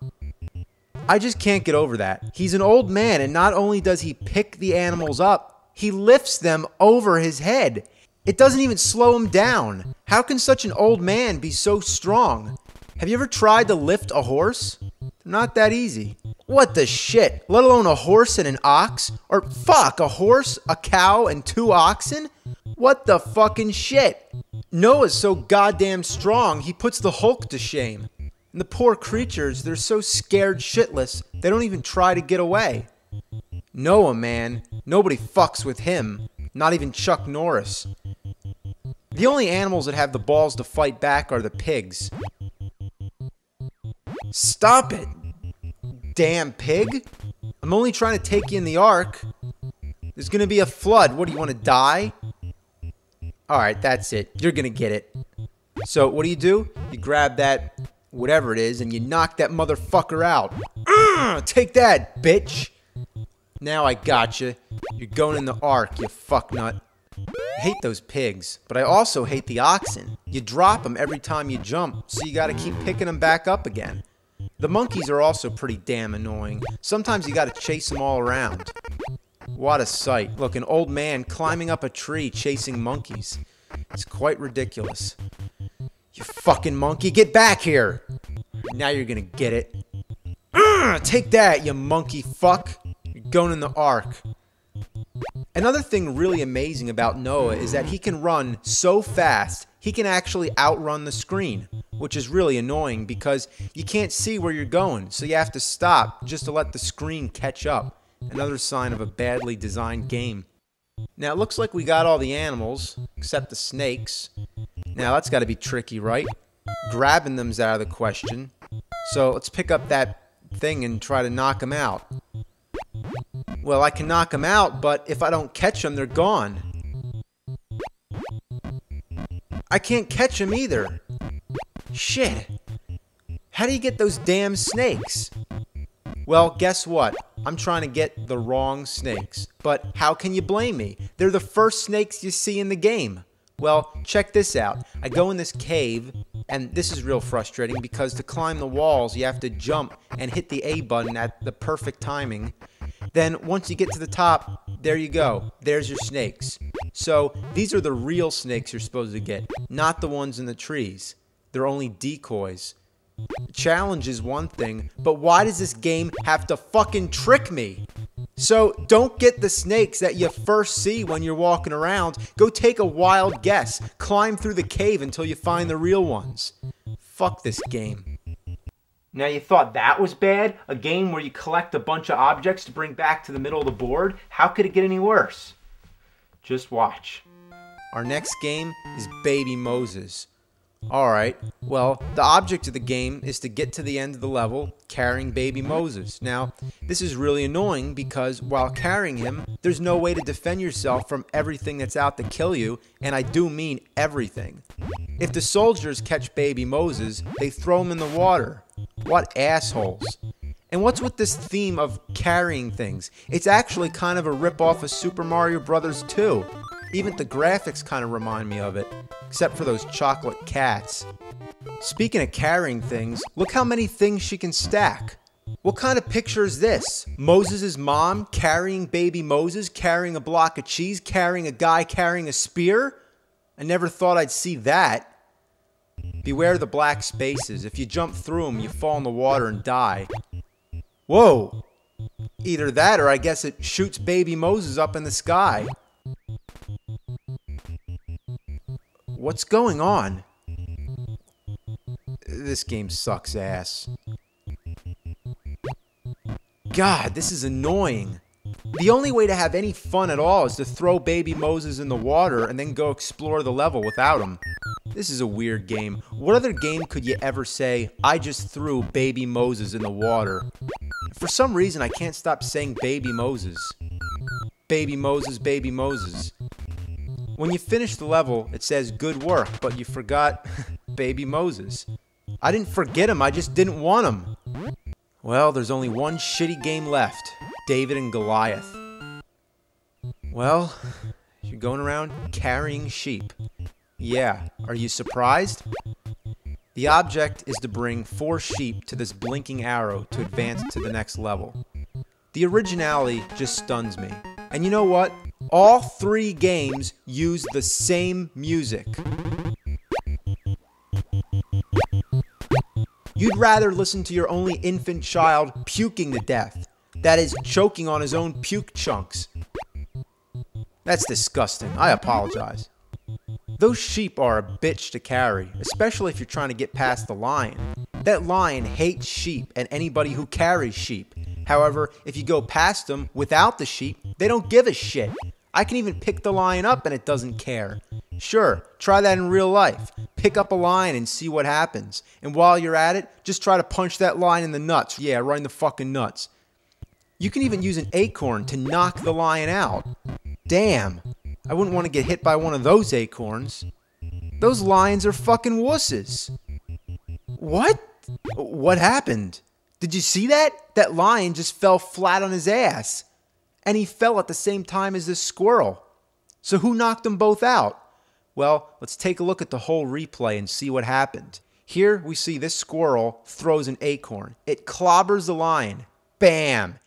I just can't get over that. He's an old man, and not only does he pick the animals up, he lifts them over his head. It doesn't even slow him down. How can such an old man be so strong? Have you ever tried to lift a horse? They're not that easy. What the shit? Let alone a horse and an ox? Or fuck, a horse, a cow, and 2 oxen? What the fucking shit? Noah's so goddamn strong, he puts the Hulk to shame. And the poor creatures, they're so scared shitless, they don't even try to get away. Noah, man, nobody fucks with him. Not even Chuck Norris. The only animals that have the balls to fight back are the pigs. Stop it! Damn pig! I'm only trying to take you in the ark. There's gonna be a flood. What, do you want to die? Alright, that's it. You're gonna get it. So, what do? You grab that, whatever it is, and you knock that motherfucker out. Take that, bitch! Now I gotcha. You're going in the ark, you fucknut. I hate those pigs, but I also hate the oxen. You drop them every time you jump, so you gotta keep picking them back up again. The monkeys are also pretty damn annoying. Sometimes you gotta chase them all around. What a sight. Look, an old man climbing up a tree chasing monkeys. It's quite ridiculous. You fucking monkey, get back here! Now you're gonna get it. Take that, you monkey fuck! You're going in the ark. Another thing really amazing about Noah is that he can run so fast, he can actually outrun the screen, which is really annoying because you can't see where you're going, so you have to stop just to let the screen catch up. Another sign of a badly designed game. Now it looks like we got all the animals, except the snakes. Now that's got to be tricky, right? Grabbing them's out of the question. So let's pick up that thing and try to knock them out. Well, I can knock them out, but if I don't catch them, they're gone. I can't catch them either. Shit. How do you get those damn snakes? Well, guess what? I'm trying to get the wrong snakes. But how can you blame me? They're the first snakes you see in the game. Well, check this out. I go in this cave, and this is real frustrating because to climb the walls, you have to jump and hit the A button at the perfect timing. Then once you get to the top, there you go. There's your snakes. So these are the real snakes you're supposed to get, not the ones in the trees. They're only decoys. Challenge is one thing, but why does this game have to fucking trick me? So don't get the snakes that you first see when you're walking around. Go take a wild guess. Climb through the cave until you find the real ones. Fuck this game. Now you thought that was bad? A game where you collect a bunch of objects to bring back to the middle of the board? How could it get any worse? Just watch. Our next game is Baby Moses. Alright, well, the object of the game is to get to the end of the level carrying Baby Moses. Now, this is really annoying because while carrying him, there's no way to defend yourself from everything that's out to kill you, and I do mean everything. If the soldiers catch Baby Moses, they throw him in the water. What assholes. And what's with this theme of carrying things? It's actually kind of a rip-off of Super Mario Bros. 2. Even the graphics kind of remind me of it, except for those chocolate cats. Speaking of carrying things, look how many things she can stack. What kind of picture is this? Moses' mom carrying Baby Moses, carrying a block of cheese, carrying a guy carrying a spear? I never thought I'd see that. Beware the black spaces. If you jump through them, you fall in the water and die. Whoa! Either that or I guess it shoots Baby Moses up in the sky. What's going on? This game sucks ass. God, this is annoying. The only way to have any fun at all is to throw Baby Moses in the water and then go explore the level without him. This is a weird game. What other game could you ever say, I just threw Baby Moses in the water? For some reason, I can't stop saying Baby Moses. Baby Moses, Baby Moses. When you finish the level, it says good work, but you forgot Baby Moses. I didn't forget him, I just didn't want him. Well, there's only one shitty game left. David and Goliath. Well, you're going around carrying sheep. Yeah, are you surprised? The object is to bring 4 sheep to this blinking arrow to advance to the next level. The originality just stuns me. And you know what? All 3 games use the same music. You'd rather listen to your only infant child puking to death. That is, choking on his own puke chunks. That's disgusting. I apologize. Those sheep are a bitch to carry, especially if you're trying to get past the lion. That lion hates sheep and anybody who carries sheep. However, if you go past them without the sheep, they don't give a shit. I can even pick the lion up and it doesn't care. Sure, try that in real life. Pick up a lion and see what happens. And while you're at it, just try to punch that lion in the nuts. Yeah, right in the fucking nuts. You can even use an acorn to knock the lion out. Damn, I wouldn't want to get hit by one of those acorns. Those lions are fucking wusses. What? What happened? Did you see that? That lion just fell flat on his ass. And he fell at the same time as this squirrel. So who knocked them both out? Well, let's take a look at the whole replay and see what happened. Here we see this squirrel throws an acorn. It clobbers the lion. Bam!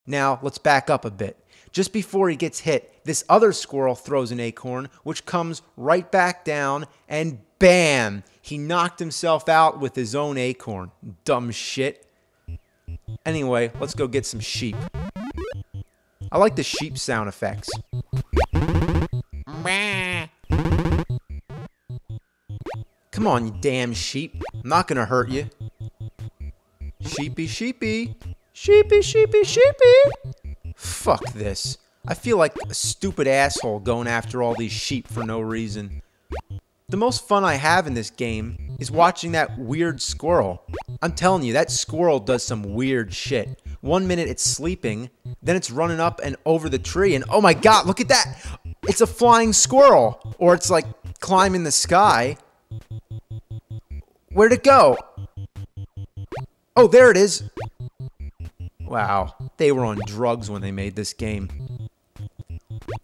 Now let's back up a bit. Just before he gets hit, this other squirrel throws an acorn, which comes right back down, and bam! He knocked himself out with his own acorn. Dumb shit. Anyway, let's go get some sheep. I like the sheep sound effects. Come on, you damn sheep. I'm not gonna hurt you. Sheepy, sheepy. Sheepy, sheepy, sheepy. Fuck this. I feel like a stupid asshole going after all these sheep for no reason. The most fun I have in this game is watching that weird squirrel. I'm telling you, that squirrel does some weird shit. 1 minute it's sleeping, then it's running up and over the tree, and oh my god, look at that! It's a flying squirrel! Or it's like climbing the sky. Where'd it go? Oh, there it is! Wow, they were on drugs when they made this game.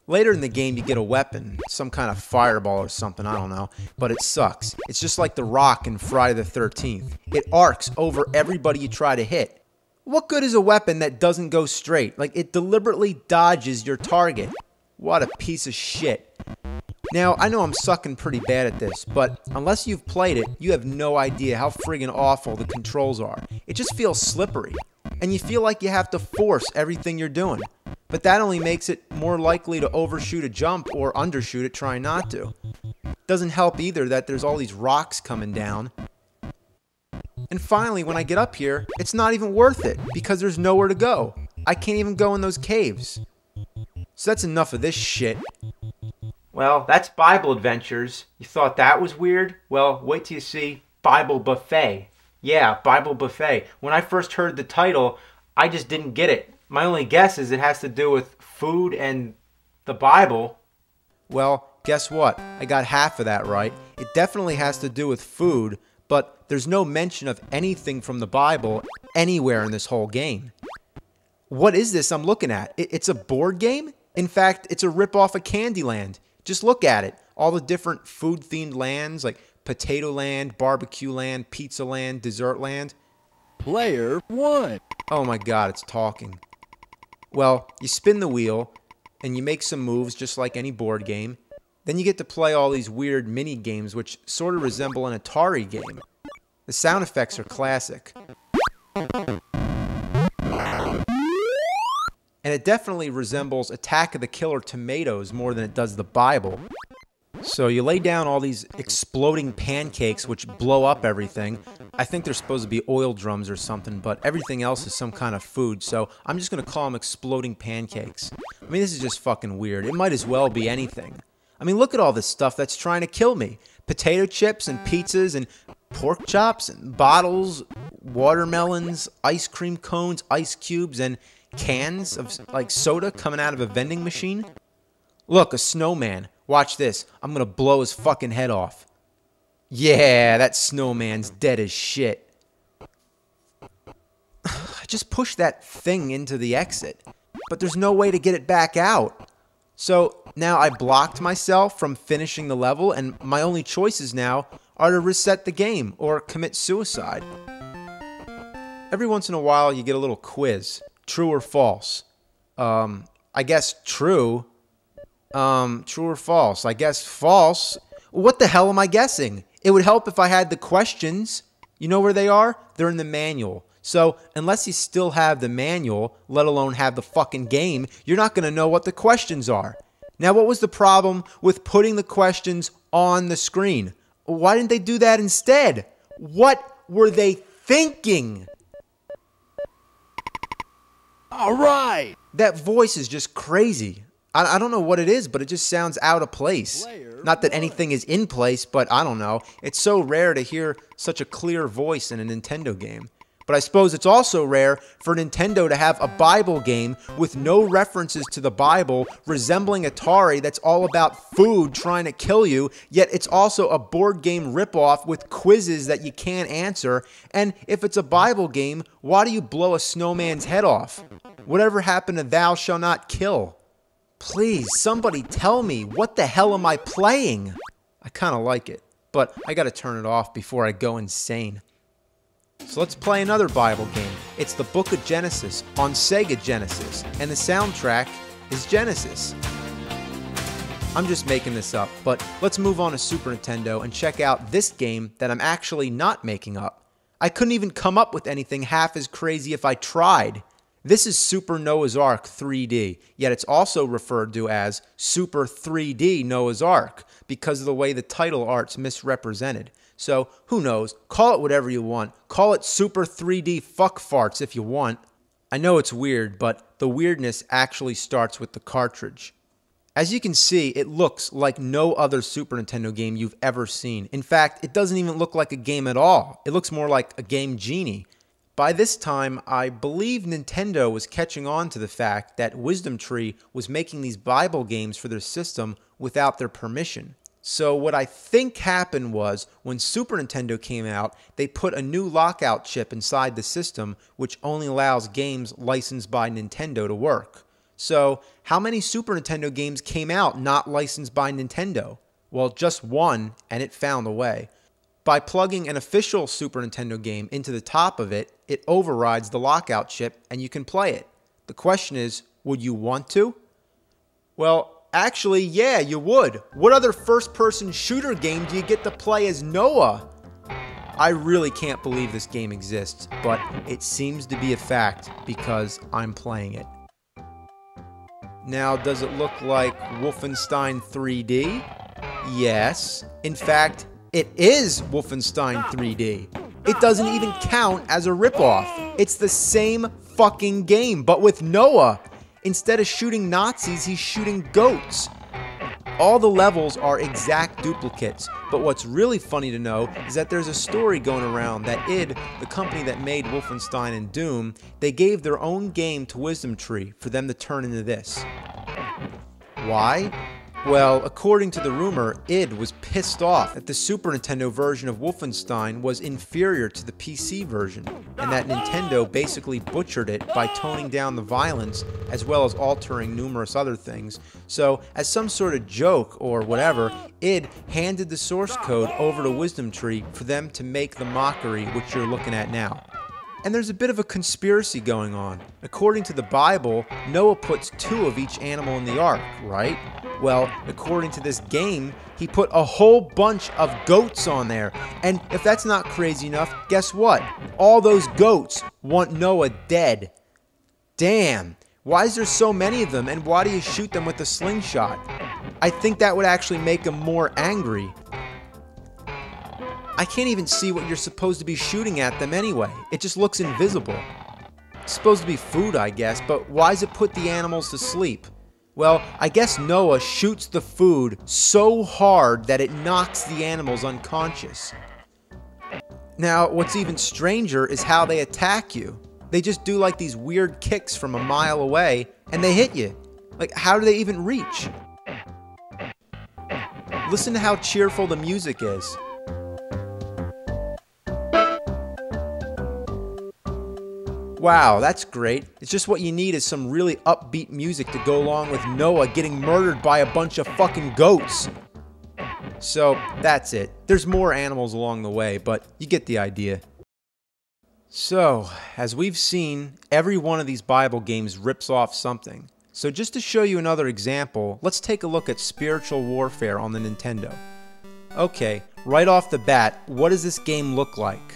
Later in the game, you get a weapon, some kind of fireball or something, I don't know, but it sucks. It's just like the rock in Friday the 13th. It arcs over everybody you try to hit. What good is a weapon that doesn't go straight? Like, it deliberately dodges your target. What a piece of shit. Now, I know I'm sucking pretty bad at this, but unless you've played it, you have no idea how friggin' awful the controls are. It just feels slippery, and you feel like you have to force everything you're doing. But that only makes it more likely to overshoot a jump or undershoot it trying not to. Doesn't help either that there's all these rocks coming down. And finally, when I get up here, it's not even worth it because there's nowhere to go. I can't even go in those caves. So that's enough of this shit. Well, that's Bible Adventures. You thought that was weird? Well, wait till you see Bible Buffet. Yeah, Bible Buffet. When I first heard the title, I just didn't get it. My only guess is it has to do with food and the Bible. Well, guess what? I got half of that right. It definitely has to do with food, but there's no mention of anything from the Bible anywhere in this whole game. What is this I'm looking at? It's a board game? In fact, it's a ripoff of Candyland. Just look at it. All the different food-themed lands like Potato Land, Barbecue Land, Pizza Land, Dessert Land. Player 1. Oh my god, it's talking. Well, you spin the wheel, and you make some moves just like any board game. Then you get to play all these weird mini games which sort of resemble an Atari game. The sound effects are classic. And it definitely resembles Attack of the Killer Tomatoes more than it does the Bible. So you lay down all these exploding pancakes which blow up everything. I think they're supposed to be oil drums or something, but everything else is some kind of food, so I'm just going to call them exploding pancakes. I mean, this is just fucking weird. It might as well be anything. I mean, look at all this stuff that's trying to kill me. Potato chips and pizzas and pork chops and bottles, watermelons, ice cream cones, ice cubes, and cans of like soda coming out of a vending machine. Look, a snowman. Watch this. I'm gonna blow his fucking head off. Yeah, that snowman's dead as shit. I just pushed that thing into the exit, but there's no way to get it back out. So now I blocked myself from finishing the level, and my only choices now are to reset the game or commit suicide. Every once in a while you get a little quiz. True or false? I guess true. True or false? I guess false. What the hell am I guessing? It would help if I had the questions. You know where they are? They're in the manual. So, unless you still have the manual, let alone have the fucking game, you're not going to know what the questions are. Now, what was the problem with putting the questions on the screen? Why didn't they do that instead? What were they thinking? All right. That voice is just crazy. I don't know what it is, but it just sounds out of place. Not that anything is in place, but I don't know. It's so rare to hear such a clear voice in a Nintendo game. But I suppose it's also rare for Nintendo to have a Bible game with no references to the Bible, resembling Atari that's all about food trying to kill you, yet it's also a board game ripoff with quizzes that you can't answer. And if it's a Bible game, why do you blow a snowman's head off? Whatever happened to Thou Shall Not Kill? Please, somebody tell me, what the hell am I playing? I kind of like it, but I gotta turn it off before I go insane. So let's play another Bible game. It's the Book of Genesis on Sega Genesis, and the soundtrack is Genesis. I'm just making this up, but let's move on to Super Nintendo and check out this game that I'm actually not making up. I couldn't even come up with anything half as crazy if I tried. This is Super Noah's Ark 3D, yet it's also referred to as Super 3D Noah's Ark because of the way the title art's misrepresented. So, who knows? Call it whatever you want. Call it Super 3D Fuck Farts if you want. I know it's weird, but the weirdness actually starts with the cartridge. As you can see, it looks like no other Super Nintendo game you've ever seen. In fact, it doesn't even look like a game at all. It looks more like a Game Genie. By this time, I believe Nintendo was catching on to the fact that Wisdom Tree was making these Bible games for their system without their permission. So what I think happened was, when Super Nintendo came out, they put a new lockout chip inside the system, which only allows games licensed by Nintendo to work. So, how many Super Nintendo games came out not licensed by Nintendo? Well, just one, and it found a way. By plugging an official Super Nintendo game into the top of it, it overrides the lockout chip and you can play it. The question is, would you want to? Well, actually, yeah, you would. What other first-person shooter game do you get to play as Noah? I really can't believe this game exists, but it seems to be a fact because I'm playing it. Now, does it look like Wolfenstein 3D? Yes. In fact, it is Wolfenstein 3D. It doesn't even count as a ripoff. It's the same fucking game, but with Noah. Instead of shooting Nazis, he's shooting goats. All the levels are exact duplicates, but what's really funny to know is that there's a story going around that id, the company that made Wolfenstein and Doom, they gave their own game to Wisdom Tree for them to turn into this. Why? Well, according to the rumor, id was pissed off that the Super Nintendo version of Wolfenstein was inferior to the PC version, and that Nintendo basically butchered it by toning down the violence as well as altering numerous other things. So, as some sort of joke or whatever, id handed the source code over to Wisdom Tree for them to make the mockery which you're looking at now. And there's a bit of a conspiracy going on. According to the Bible, Noah puts 2 of each animal in the ark, right? Well, according to this game, he put a whole bunch of goats on there. And if that's not crazy enough, guess what? All those goats want Noah dead. Damn, why is there so many of them, and why do you shoot them with a slingshot? I think that would actually make him more angry. I can't even see what you're supposed to be shooting at them anyway. It just looks invisible. It's supposed to be food, I guess, but why does it put the animals to sleep? Well, I guess Noah shoots the food so hard that it knocks the animals unconscious. Now, what's even stranger is how they attack you. They just do like these weird kicks from a mile away, and they hit you. Like, how do they even reach? Listen to how cheerful the music is. Wow, that's great. It's just what you need is some really upbeat music to go along with Noah getting murdered by a bunch of fucking goats. So, that's it. There's more animals along the way, but you get the idea. So, as we've seen, every one of these Bible games rips off something. So just to show you another example, let's take a look at spiritual warfare on the Nintendo. Okay, right off the bat, what does this game look like?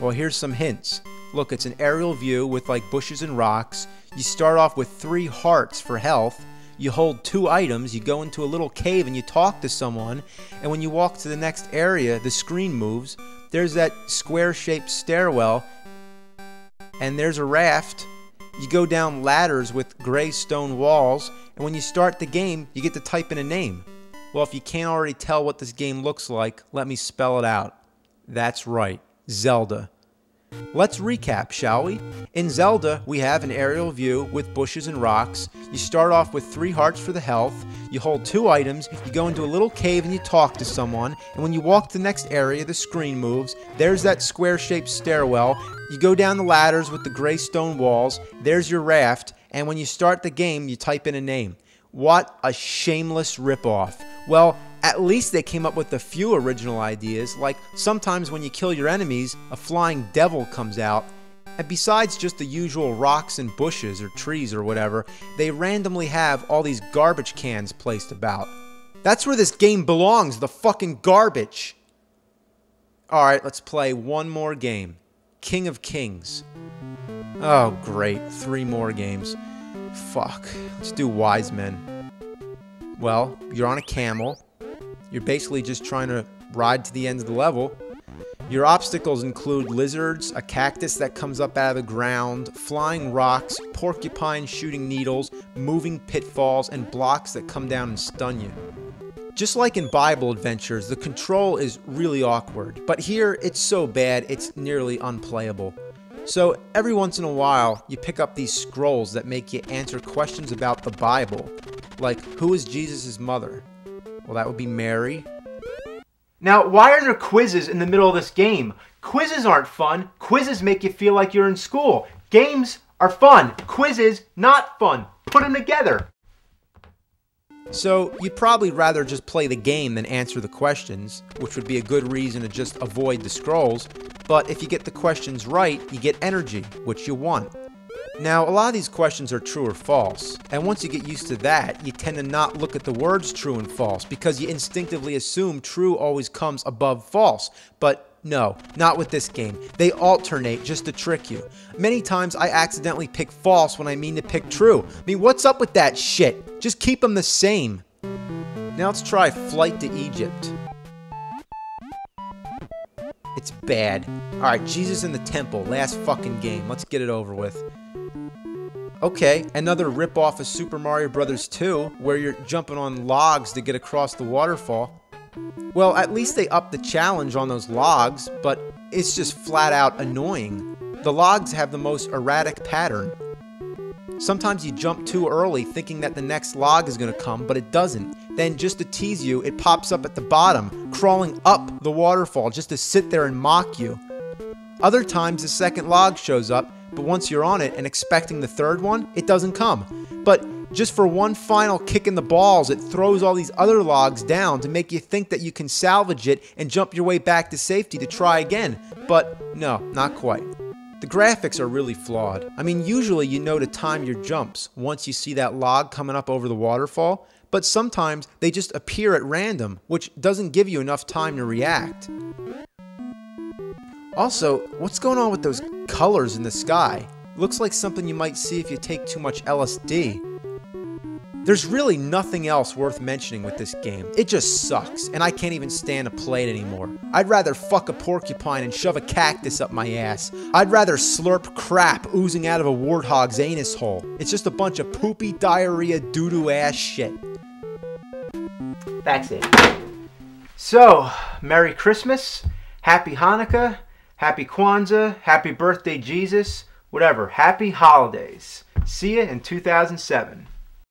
Well, here's some hints. Look, it's an aerial view with like bushes and rocks. You start off with 3 hearts for health. You hold 2 items, you go into a little cave and you talk to someone. And when you walk to the next area, the screen moves. There's that square-shaped stairwell. And there's a raft. You go down ladders with gray stone walls. And when you start the game, you get to type in a name. Well, if you can't already tell what this game looks like, let me spell it out. That's right, Zelda. Let's recap, shall we? In Zelda, we have an aerial view with bushes and rocks. You start off with 3 hearts for the health. You hold 2 items, you go into a little cave and you talk to someone. And when you walk to the next area, the screen moves. There's that square-shaped stairwell. You go down the ladders with the gray stone walls. There's your raft. And when you start the game, you type in a name. What a shameless ripoff. Well, at least they came up with a few original ideas, like sometimes when you kill your enemies, a flying devil comes out. And besides just the usual rocks and bushes or trees or whatever, they randomly have all these garbage cans placed about. That's where this game belongs, the fucking garbage. Alright, let's play one more game. King of Kings. Oh great, 3 more games. Fuck, let's do Wise Men. Well, you're on a camel. You're basically just trying to ride to the end of the level. Your obstacles include lizards, a cactus that comes up out of the ground, flying rocks, porcupines shooting needles, moving pitfalls, and blocks that come down and stun you. Just like in Bible adventures, the control is really awkward, but here it's so bad it's nearly unplayable. So every once in a while, you pick up these scrolls that make you answer questions about the Bible, like who is Jesus' mother? Well, that would be Mary. Now, why are there quizzes in the middle of this game? Quizzes aren't fun. Quizzes make you feel like you're in school. Games are fun. Quizzes, not fun. Put them together. So, you'd probably rather just play the game than answer the questions, which would be a good reason to just avoid the scrolls. But if you get the questions right, you get energy, which you want. Now, a lot of these questions are true or false, and once you get used to that, you tend to not look at the words true and false, because you instinctively assume true always comes above false. But no, not with this game. They alternate just to trick you. Many times I accidentally pick false when I mean to pick true. I mean, what's up with that shit? Just keep them the same. Now let's try Flight to Egypt. It's bad. Alright, Jesus in the Temple. Last fucking game. Let's get it over with. Okay, another rip-off of Super Mario Bros. 2, where you're jumping on logs to get across the waterfall. Well, at least they upped the challenge on those logs, but it's just flat out annoying. The logs have the most erratic pattern. Sometimes you jump too early thinking that the next log is going to come, but it doesn't. Then just to tease you, it pops up at the bottom, crawling up the waterfall just to sit there and mock you. Other times the second log shows up, but once you're on it and expecting the third one, it doesn't come. But just for one final kick in the balls, it throws all these other logs down to make you think that you can salvage it and jump your way back to safety to try again. But no, not quite. The graphics are really flawed. I mean, usually you know to time your jumps once you see that log coming up over the waterfall, but sometimes they just appear at random, which doesn't give you enough time to react. Also, what's going on with those colors in the sky? Looks like something you might see if you take too much LSD. There's really nothing else worth mentioning with this game. It just sucks, and I can't even stand to play it anymore. I'd rather fuck a porcupine and shove a cactus up my ass. I'd rather slurp crap oozing out of a warthog's anus hole. It's just a bunch of poopy, diarrhea, doo-doo ass shit. That's it. So, Merry Christmas, Happy Hanukkah, Happy Kwanzaa, Happy Birthday Jesus, whatever. Happy Holidays. See ya in 2007.